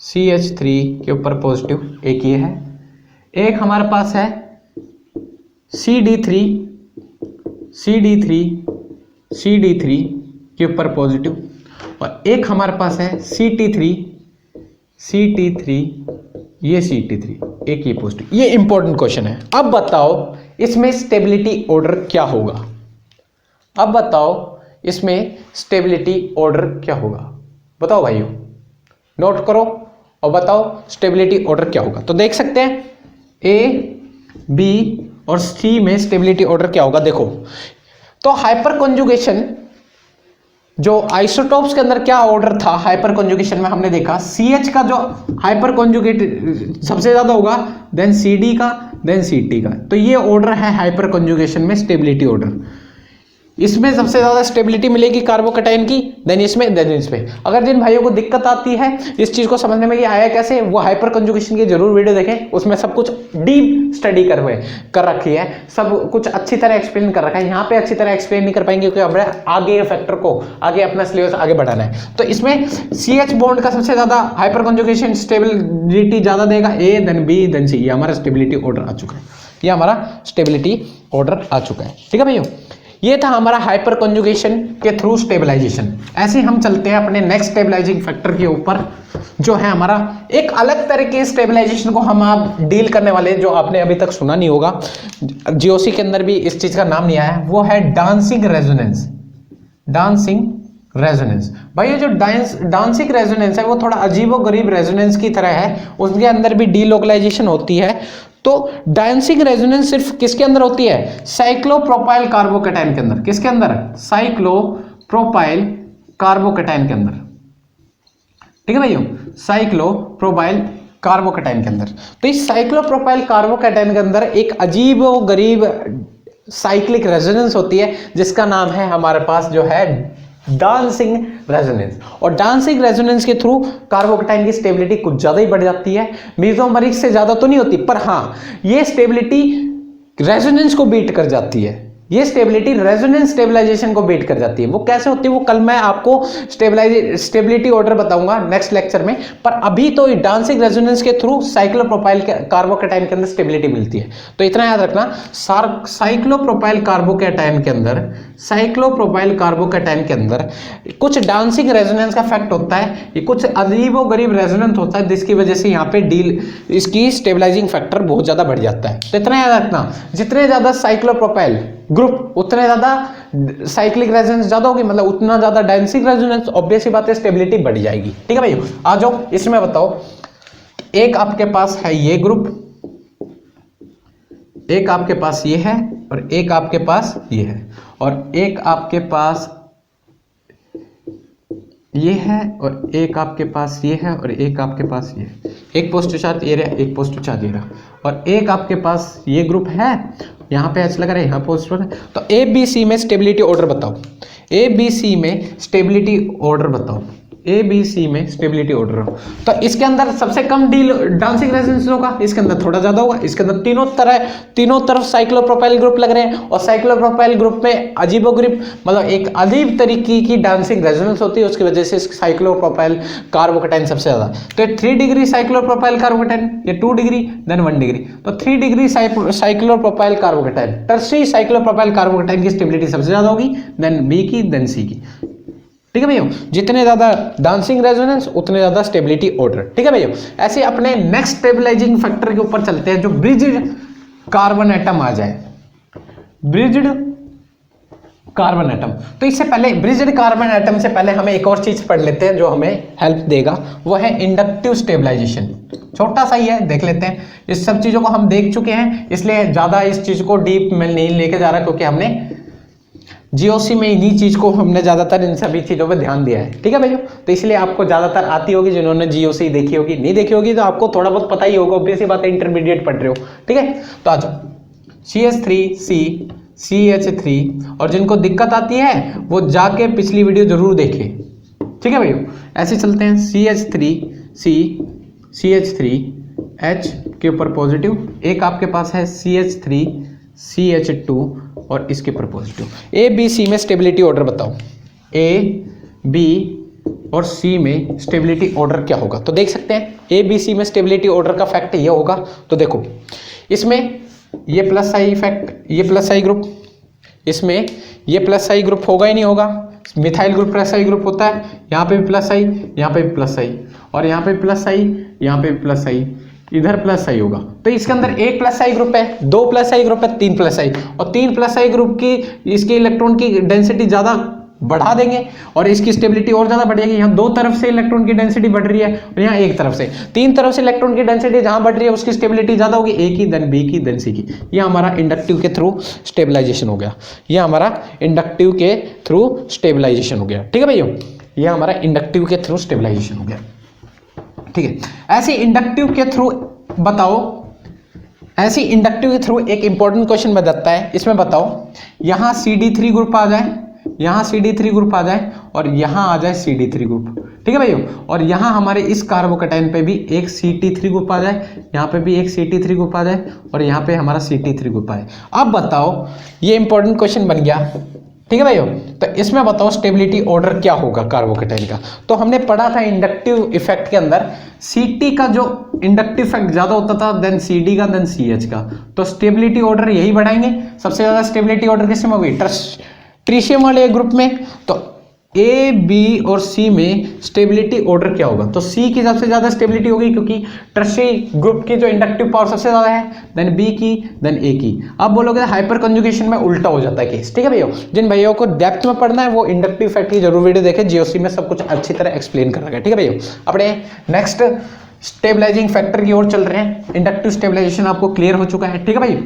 [SPEAKER 1] CH3 के ऊपर पॉजिटिव एक ये है, एक हमारे पास है CD3 के ऊपर पॉजिटिव, और एक हमारे पास है CT3 ये CT3 एक ये पॉजिटिव। ये इंपॉर्टेंट क्वेश्चन है। अब बताओ इसमें स्टेबिलिटी ऑर्डर क्या होगा, अब बताओ इसमें स्टेबिलिटी ऑर्डर क्या होगा, बताओ भाइयों, नोट करो और बताओ स्टेबिलिटी ऑर्डर क्या होगा। तो देख सकते हैं ए बी और सी में स्टेबिलिटी ऑर्डर क्या होगा। देखो तो हाइपर कॉन्जुगेशन, जो आइसोटोप्स के अंदर क्या ऑर्डर था हाइपर कॉन्जुगेशन में, हमने देखा CH का जो हाइपर कॉन्जुगेट सबसे ज्यादा होगा, देन CD का, देन CT का। तो ये ऑर्डर है हाइपर कॉन्जुगेशन में स्टेबिलिटी ऑर्डर। इसमें सबसे ज्यादा स्टेबिलिटी मिलेगी कार्बोकैटायन की, देन इसमें, देन इसमें। अगर जिन भाइयों को दिक्कत आती है इस चीज को समझने में कि आया कैसे, वो हाइपर कंजुगेशन की जरूर वीडियो देखें, उसमें सब कुछ डीप स्टडी कर रखी है, सब कुछ अच्छी तरह एक्सप्लेन कर रखा है। यहाँ पे अच्छी तरह एक्सप्लेन नहीं कर पाएंगे क्योंकि हमें आगे फैक्टर को, आगे अपना सिलेबस आगे बढ़ाना है। तो इसमें CH बॉन्ड का सबसे ज्यादा हाइपर कंजुगेशन स्टेबिलिटी ज्यादा देगा, A than B than C। ये हमारा स्टेबिलिटी ऑर्डर आ चुका है, ये हमारा स्टेबिलिटी ऑर्डर आ चुका है, ठीक है भैया। ये था हमारा हाइपर कॉन्जुगेशन के थ्रू स्टेबलाइजेशन। ऐसे हम चलते हैं अपने नेक्स्ट स्टेबलाइजिंग फैक्टर के ऊपर, जो है हमारा एक अलग तरह के स्टेबलाइजेशन को हम आप डील करने वाले हैं, जो आपने अभी तक सुना नहीं होगा, GOC के अंदर भी इस चीज का नाम नहीं आया, वो है डांसिंग रेजोनेंस। डांसिंग रेजोनेंस भाई, ये जो डांसिंग रेजोनेंस है वो थोड़ा अजीबोगरीब रेजोनेंस की तरह है, उसके अंदर भी डीलोकलाइजेशन होती है। तो डांसिंग रेजोनेंस सिर्फ किसके अंदर होती है, साइक्लोप्रोपाइल कार्बोकैटायन के अंदर। किसके अंदर, साइक्लोप्रोपाइल कार्बोकैटायन के अंदर, ठीक है भाइयों, साइक्लोप्रोपाइल कार्बोकैटायन के अंदर। तो इस साइक्लोप्रोपाइल कार्बोकैटायन के अंदर एक अजीबोगरीब साइक्लिक रेजोनेंस होती है, जिसका नाम है हमारे पास जो है डांसिंग रेजोनेंस। और डांसिंग रेजोनेंस के थ्रू कार्बोकैटायन की स्टेबिलिटी कुछ ज्यादा ही बढ़ जाती है, मेसोमेरिक से ज्यादा तो नहीं होती, पर हाँ ये स्टेबिलिटी रेजोनेंस को बीट कर जाती है, ये स्टेबिलिटी रेजोनेंस स्टेबलाइजेशन को बीट कर जाती है। वो कैसे होती है वो कल मैं आपको स्टेबिलिटी ऑर्डर बताऊंगा नेक्स्ट लेक्चर में, पर अभी तो डांसिंग रेजोनेंस के थ्रू साइक्लोप्रोपाइल कार्बोकैटायन के अंदर स्टेबिलिटी मिलती है। तो इतना याद रखना, साइक्लोप्रोपाइल कार्बोकैटायन के अंदर कुछ डांसिंग रेजोनेंस का फैक्ट होता है, ये कुछ अजीबोगरीब रेजोनेंस होता है जिसकी वजह से यहाँ पे इसकी स्टेबलाइजिंग फैक्टर बहुत ज्यादा बढ़ जाता है। तो इतना याद रखना, जितने ज्यादा साइक्लोप्रोपाइल ग्रुप उतने ज्यादा साइक्लिक रेजोनेंस ज्यादा होगी, मतलब उतना ज्यादा डांसिंग रेजोनेंस, ऑब्वियस सी बात है स्टेबिलिटी बढ़ जाएगी। ठीक है भाई, आ जाओ इसमें बताओ, एक आपके पास है ये ग्रुप, एक आपके पास ये है, और एक आपके पास ये है, और एक आपके पास ये है, और एक आपके पास ये है, और एक आपके पास ये है। एक पॉजिटिव चार्ज ये रहा, एक पॉजिटिव चार्ज ये रहा, और एक आपके पास ये ग्रुप है, यहाँ पे एच लगा रहा है, यहाँ पॉजिटिव है। तो ए बी सी में स्टेबिलिटी ऑर्डर बताओ, ए बी सी में स्टेबिलिटी ऑर्डर बताओ, ए बी सी में स्टेबिलिटी ऑर्डर हो। तो इसके अंदर सबसे कम डांसिंग रेजोनेंस होगा, इसके अंदर थोड़ा ज्यादा होगा। इसके अंदर तीनों तरफ साइक्लोप्रोपाइल ग्रुप लग रहे हैं, और साइक्लोप्रोपाइल ग्रुप में अजीबोगरीब, मतलब एक अजीब तरीके की डांसिंग रेजोनेंस होती है, उसकी वजह से साइक्लोप्रोपाइल कार्बोकैटायन सबसे ज्यादा। तो 3 डिग्री साइक्लोप्रोपाइल कार्बोकैटायन, ये 2 डिग्री देन 1 डिग्री, तो 3 degree cyclopropyl carbocation, tertiary cyclopropyl carbocation की स्टेबिलिटी सबसे ज्यादा होगी, देन बी की, देन सी की। ठीक है भैया, जितने ज्यादा डांसिंग रेजोनेंस उतने ज्यादा स्टेबिलिटी ऑर्डर। ठीक है भैया, ऐसे अपने नेक्स्ट स्टेबलाइजिंग फैक्टर के ऊपर चलते हैं, जो ब्रिज्ड कार्बन एटम आ जाए, ब्रिज्ड कार्बन एटम। तो इससे पहले ब्रिज्ड कार्बन एटम से पहले हमें एक और चीज पढ़ लेते हैं जो हमें हेल्प देगा, वो है इंडक्टिव स्टेबलाइजेशन। छोटा सा ही है, देख लेते हैं। इस सब चीजों को हम देख चुके हैं, इसलिए ज्यादा इस चीज को डीप में नहीं लेके जा रहा, क्योंकि हमने जीओसी में इन्हीं चीज को हमने ज्यादातर इन सभी चीजों पे ध्यान दिया है। ठीक है भैया, तो इसलिए आपको ज्यादातर आती होगी, जिन्होंने जीओसी देखी होगी, नहीं देखी होगी तो आपको थोड़ा बहुत पता ही होगा, ऑब्वियस सी बात है, इंटरमीडिएट पढ़ रहे हो। ठीक है, तो आ जाओ, CH3 CH3, और जिनको दिक्कत आती है वो जाके पिछली वीडियो जरूर देखे। ठीक है भैया, ऐसे चलते हैं, CH3H के ऊपर पॉजिटिव, एक आपके पास है CH3CH2 और इसके ऊपर पॉजिटिव। ए बी सी में स्टेबिलिटी ऑर्डर बताओ, ए बी और सी में स्टेबिलिटी ऑर्डर क्या होगा। तो देख सकते हैं ए बी सी में स्टेबिलिटी ऑर्डर का फैक्ट ये होगा। तो देखो, इसमें ये प्लस आई इफेक्ट, ये प्लस आई ग्रुप, इसमें ये प्लस आई ग्रुप होगा ही नहीं होगा। मिथाइल ग्रुप प्लस आई ग्रुप होता है, यहाँ पे भी प्लस आई, यहाँ पे भी प्लस आई, और यहाँ पे प्लस आई, यहाँ पे भी प्लस आई, इधर प्लस आई होगा। तो इसके अंदर एक प्लस आई ग्रुप है, 2 प्लस आई ग्रुप है, 3 प्लस आई, और 3 प्लस आई ग्रुप की इसके इलेक्ट्रॉन की डेंसिटी ज्यादा बढ़ा देंगे और इसकी स्टेबिलिटी और ज्यादा बढ़ेगी। यहाँ 2 तरफ से इलेक्ट्रॉन की डेंसिटी बढ़ रही है और यहाँ एक तरफ से, 3 तरफ से इलेक्ट्रॉन की डेंसिटी जहां बढ़ रही है उसकी स्टेबिलिटी ज्यादा होगी, ए की, देन बी की, देन सी की। यह हमारा इंडक्टिव के थ्रू स्टेबलाइजेशन हो गया, यह हमारा इंडक्टिव के थ्रू स्टेबलाइजेशन हो गया। ठीक है भैया, यह हमारा इंडक्टिव के थ्रू स्टेबलाइजेशन हो गया। ठीक है, ऐसे इंडक्टिव के थ्रू बताओ, ऐसी इंडक्टिव के थ्रू एक इंपॉर्टेंट क्वेश्चन बताता है। इसमें बताओ, यहां CD3 ग्रुप आ जाए, यहां CD3 ग्रुप आ जाए, और यहां आ जाए CD3 ग्रुप। ठीक है भैया, और यहां हमारे इस कार्बोकैटायन पे भी एक CT3 ग्रुप आ जाए, यहां पे भी एक CT3 ग्रुप आ जाए, और यहां पे हमारा CT3 ग्रुप आए। अब बताओ, ये इंपॉर्टेंट क्वेश्चन बन गया। ठीक है भाइयों, तो इसमें बताओ स्टेबिलिटी ऑर्डर क्या होगा कार्बोकैटायन का। तो हमने पढ़ा था इंडक्टिव इफेक्ट के अंदर Ct का जो इंडक्टिव इफेक्ट ज्यादा होता था देन CD का, देन CH का। तो स्टेबिलिटी ऑर्डर यही बढ़ाएंगे। सबसे ज्यादा स्टेबिलिटी ऑर्डर किसमें होगी, ट्रीशियम वाले ग्रुप में। तो A, B और C में स्टेबिलिटी ऑर्डर क्या होगा, तो C की सबसे ज्यादा स्टेबिलिटी होगी क्योंकि टर्शियरी ग्रुप की जो इंडक्टिव पावर सबसे ज्यादा है, देन B की, देन A की। अब बोलोगे हाइपर कंजुगेशन में उल्टा हो जाता है केस। ठीक है भैया, जिन भैया को डेप्थ में पढ़ना है वो इंडक्टिव इफेक्ट की जरूर वीडियो देखें, जीओसी में सब कुछ अच्छी तरह एक्सप्लेन कर रखा है। ठीक है भैया, अपने नेक्स्ट स्टेबलाइजिंग फैक्टर की ओर चल रहे हैं। इंडक्टिव स्टेबलाइजेशन आपको क्लियर हो चुका है। ठीक है भाई,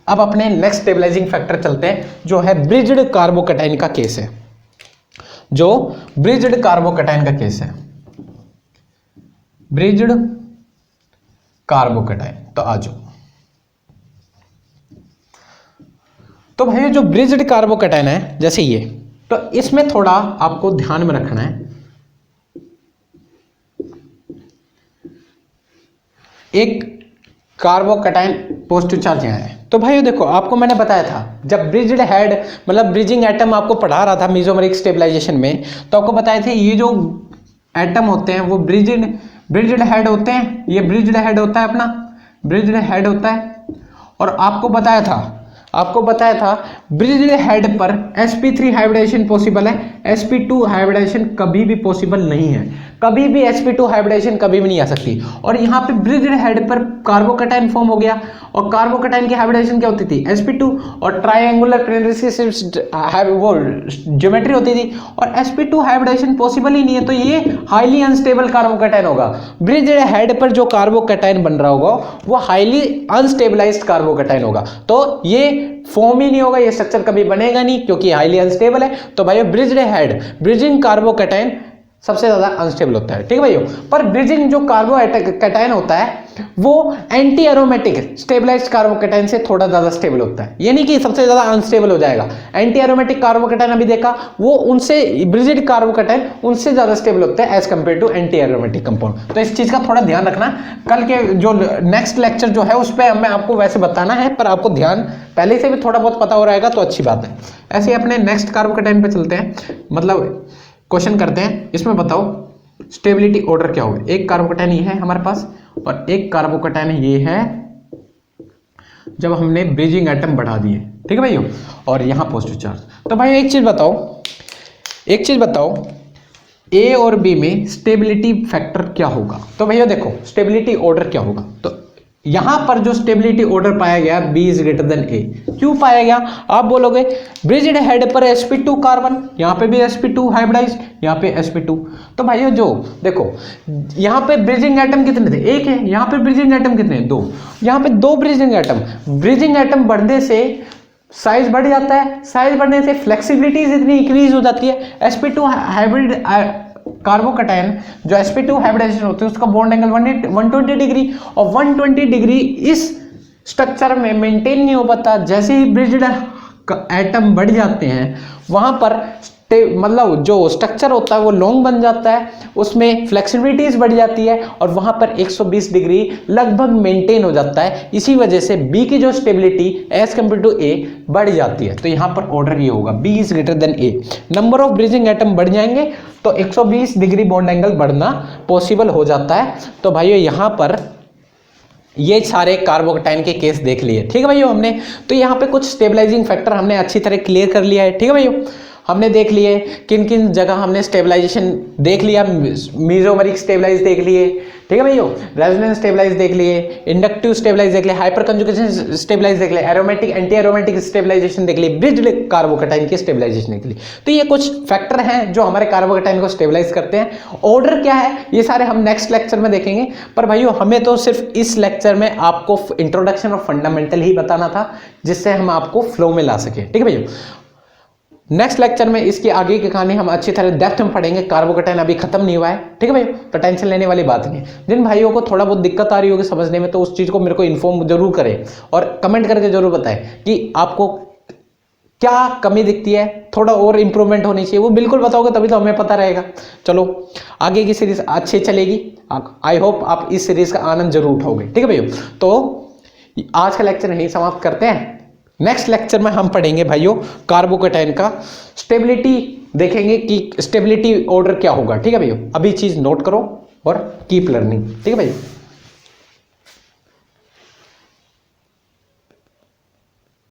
[SPEAKER 1] अब अपने नेक्स्ट स्टेबलाइजिंग फैक्टर चलते हैं जो है ब्रिज्ड कार्बोकैटायन का केस है, जो ब्रिज्ड कार्बोकैटायन का केस है, ब्रिज्ड कार्बोकैटायन। तो आ जाओ, तो भाई जो ब्रिज्ड कार्बोकैटायन है जैसे ये, तो इसमें थोड़ा आपको ध्यान में रखना है। एक कार्बोकैटायन पॉजिटिव चार्ज यहां है, तो भाइयों देखो, आपको मैंने बताया था जब ब्रिज्ड हेड मतलब ब्रिजिंग एटम आपको पढ़ा रहा था मेसोमेरिक स्टेबलाइजेशन में, तो आपको बताए थे ये जो एटम होते हैं वो ब्रिज्ड हेड होते हैं। ये ब्रिज्ड हेड होता है, अपना ब्रिज्ड हेड होता है। और आपको बताया था ब्रिज्ड हेड पर sp3 हाइब्रिडेशन पॉसिबल है, sp2 हाइब्रिडेशन कभी भी पॉसिबल नहीं है, कभी भी sp2 हाइब्रिडेशन कभी भी नहीं आ सकती। और यहाँ पे ब्रिज्ड हेड पर कार्बोकैटायन फॉर्म हो गया, और कार्बोकैटायन की हाइब्रिडेशन क्या होती थी, sp2, और ट्रायंगुलर वो ज्योमेट्री होती थी, और sp2 हाइब्रिडेशन पॉसिबल ही नहीं है, तो ये हाईली अनस्टेबल कार्बोकैटायन होगा। ब्रिज्ड हेड पर जो कार्बोकैटायन बन रहा होगा वो हाईली अनस्टेबलाइज्ड कार्बोकैटायन होगा, तो ये फॉर्म ही नहीं होगा, ये स्ट्रक्चर कभी बनेगा नहीं क्योंकि हाईली अनस्टेबल है। तो भाइयों ब्रिज्ड हेड ब्रिजिंग कार्बोकैटायन सबसे ज्यादा अनस्टेबल होता है, ठीक है भाइयों। पर ब्रिजिंग जो कार्बोकैटायन होता है वो एंटी एरोमेटिक स्टेबलाइज्ड कार्बोकैटायन से थोड़ा ज्यादा स्टेबल होता है, यानी कि सबसे ज्यादा अनस्टेबल हो जाएगा। एंटी एरोमेटिक कार्बोकैटायन अभी देखा, वो उनसे ब्रिजिड कार्बोकैटायन उनसे ज्यादा स्टेबल होते हैं as compare to anti aromatic compound. तो इस चीज का थोड़ा ध्यान रखना, कल के जो नेक्स्ट लेक्चर जो है उस पर मैं आपको वैसे बताना है, पर आपको ध्यान पहले से भी थोड़ा बहुत पता हो रहेगा तो अच्छी बात है। ऐसे ही अपने नेक्स्ट कार्बोकैटायन पे चलते हैं, मतलब क्वेश्चन करते हैं। इसमें बताओ स्टेबिलिटी ऑर्डर क्या होगा। एक कार्बोकैटायन ये है हमारे पास, और एक कार्बोकैटायन ये है जब हमने ब्रिजिंग एटम बढ़ा दिए, ठीक है भाइयों, और यहां पॉजिटिव चार्ज। तो भाई एक चीज बताओ ए और बी में स्टेबिलिटी फैक्टर क्या होगा। तो भैया देखो स्टेबिलिटी ऑर्डर क्या होगा, तो यहां पर जो स्टेबिलिटी ऑर्डर पाया गया बी इज ग्रेटर देन ए, क्यों पाया गया आप बोलोगे, ब्रिज्ड हेड पर sp2 कार्बन, यहां पे भी sp2 हाइब्रिडाइज्ड, यहां पे sp2। तो भाइयों जो देखो यहां पे ब्रिजिंग एटम कितने थे, एक है, यहां पे ब्रिजिंग एटम कितने हैं, दो, यहां पे दो ब्रिजिंग एटम बढ़ने से साइज बढ़ जाता है, साइज बढ़ने से फ्लेक्सिबिलिटी इतनी इंक्रीज हो जाती है। sp2 हाइब्रिड कार्बोकैटायन जो sp2 हाइब्रिडाइजेशन होती है उसका बॉन्ड एंगल 120 डिग्री, और 120 डिग्री इस स्ट्रक्चर में मेंटेन नहीं हो पाता। जैसे ही ब्रिज्ड एटम बढ़ जाते हैं वहां पर मतलब जो स्ट्रक्चर होता है वो लॉन्ग बन जाता है, उसमें फ्लेक्सिबिलिटीज बढ़ जाती है, और वहां पर 120 डिग्री लगभग मेंटेन हो जाता है। इसी वजह से बी की जो stability as compare to A बढ़ जाती है। तो यहां पर ऑर्डर ये होगा B is greater than A, number of bridging atom बढ़ जाएंगे तो 120 डिग्री बॉन्ड एंगल बढ़ना पॉसिबल हो जाता है। तो भाइयों यहां पर ये सारे कार्बोकैटायन के केस देख लिए, ठीक है भाइयों हमने। तो यहाँ पे कुछ स्टेबलाइजिंग फैक्टर हमने अच्छी तरह क्लियर कर लिया है, ठीक है भाइयों। हमने देख लिए किन किन जगह हमने स्टेबलाइजेशन देख लिया, मेसोमेरिक स्टेबलाइज देख लिए, ठीक है भाइयों, रेजोनेंस स्टेबलाइज देख लिए, इंडक्टिव स्टेबलाइज देख लिए, हाइपर कंजुगेशन स्टेबलाइज देख लिए, एरोमेटिक एंटी एरोमेटिक स्टेबलाइजेशन देख लिए, ब्रिज्ड कार्बोकैटायन की स्टेबलाइजेशन देख ली। तो ये कुछ फैक्टर हैं जो हमारे कार्बोकैटायन को स्टेबलाइज करते हैं। ऑर्डर क्या है ये सारे हम नेक्स्ट लेक्चर में देखेंगे, पर भाइयों हमें तो सिर्फ इस लेक्चर में आपको इंट्रोडक्शन और फंडामेंटल ही बताना था जिससे हम आपको फ्लो में ला सके, ठीक है भाइयों। नेक्स्ट लेक्चर में इसकी आगे की कहानी हम अच्छी तरह डेप्थ में पढ़ेंगे, कार्बोकैटायन अभी खत्म नहीं हुआ है, ठीक है भाई, तो टेंशन लेने वाली बात नहीं है। जिन भाइयों को थोड़ा बहुत दिक्कत आ रही होगी समझने में तो उस चीज को मेरे को इन्फॉर्म जरूर करें और कमेंट करके जरूर बताएं कि आपको क्या कमी दिखती है, थोड़ा और इंप्रूवमेंट होनी चाहिए, वो बिल्कुल बताओगे तभी तो हमें पता रहेगा। चलो आगे की सीरीज अच्छी चलेगी, आई होप आप इस सीरीज का आनंद जरूर उठाओगे, ठीक है भाइयों। तो आज का लेक्चर यहीं समाप्त करते हैं। नेक्स्ट लेक्चर में हम पढ़ेंगे भाइयों कार्बोकैटायन का स्टेबिलिटी, देखेंगे कि स्टेबिलिटी ऑर्डर क्या होगा, ठीक है भाइयों। अभी चीज नोट करो और कीप लर्निंग, ठीक है भाइयों।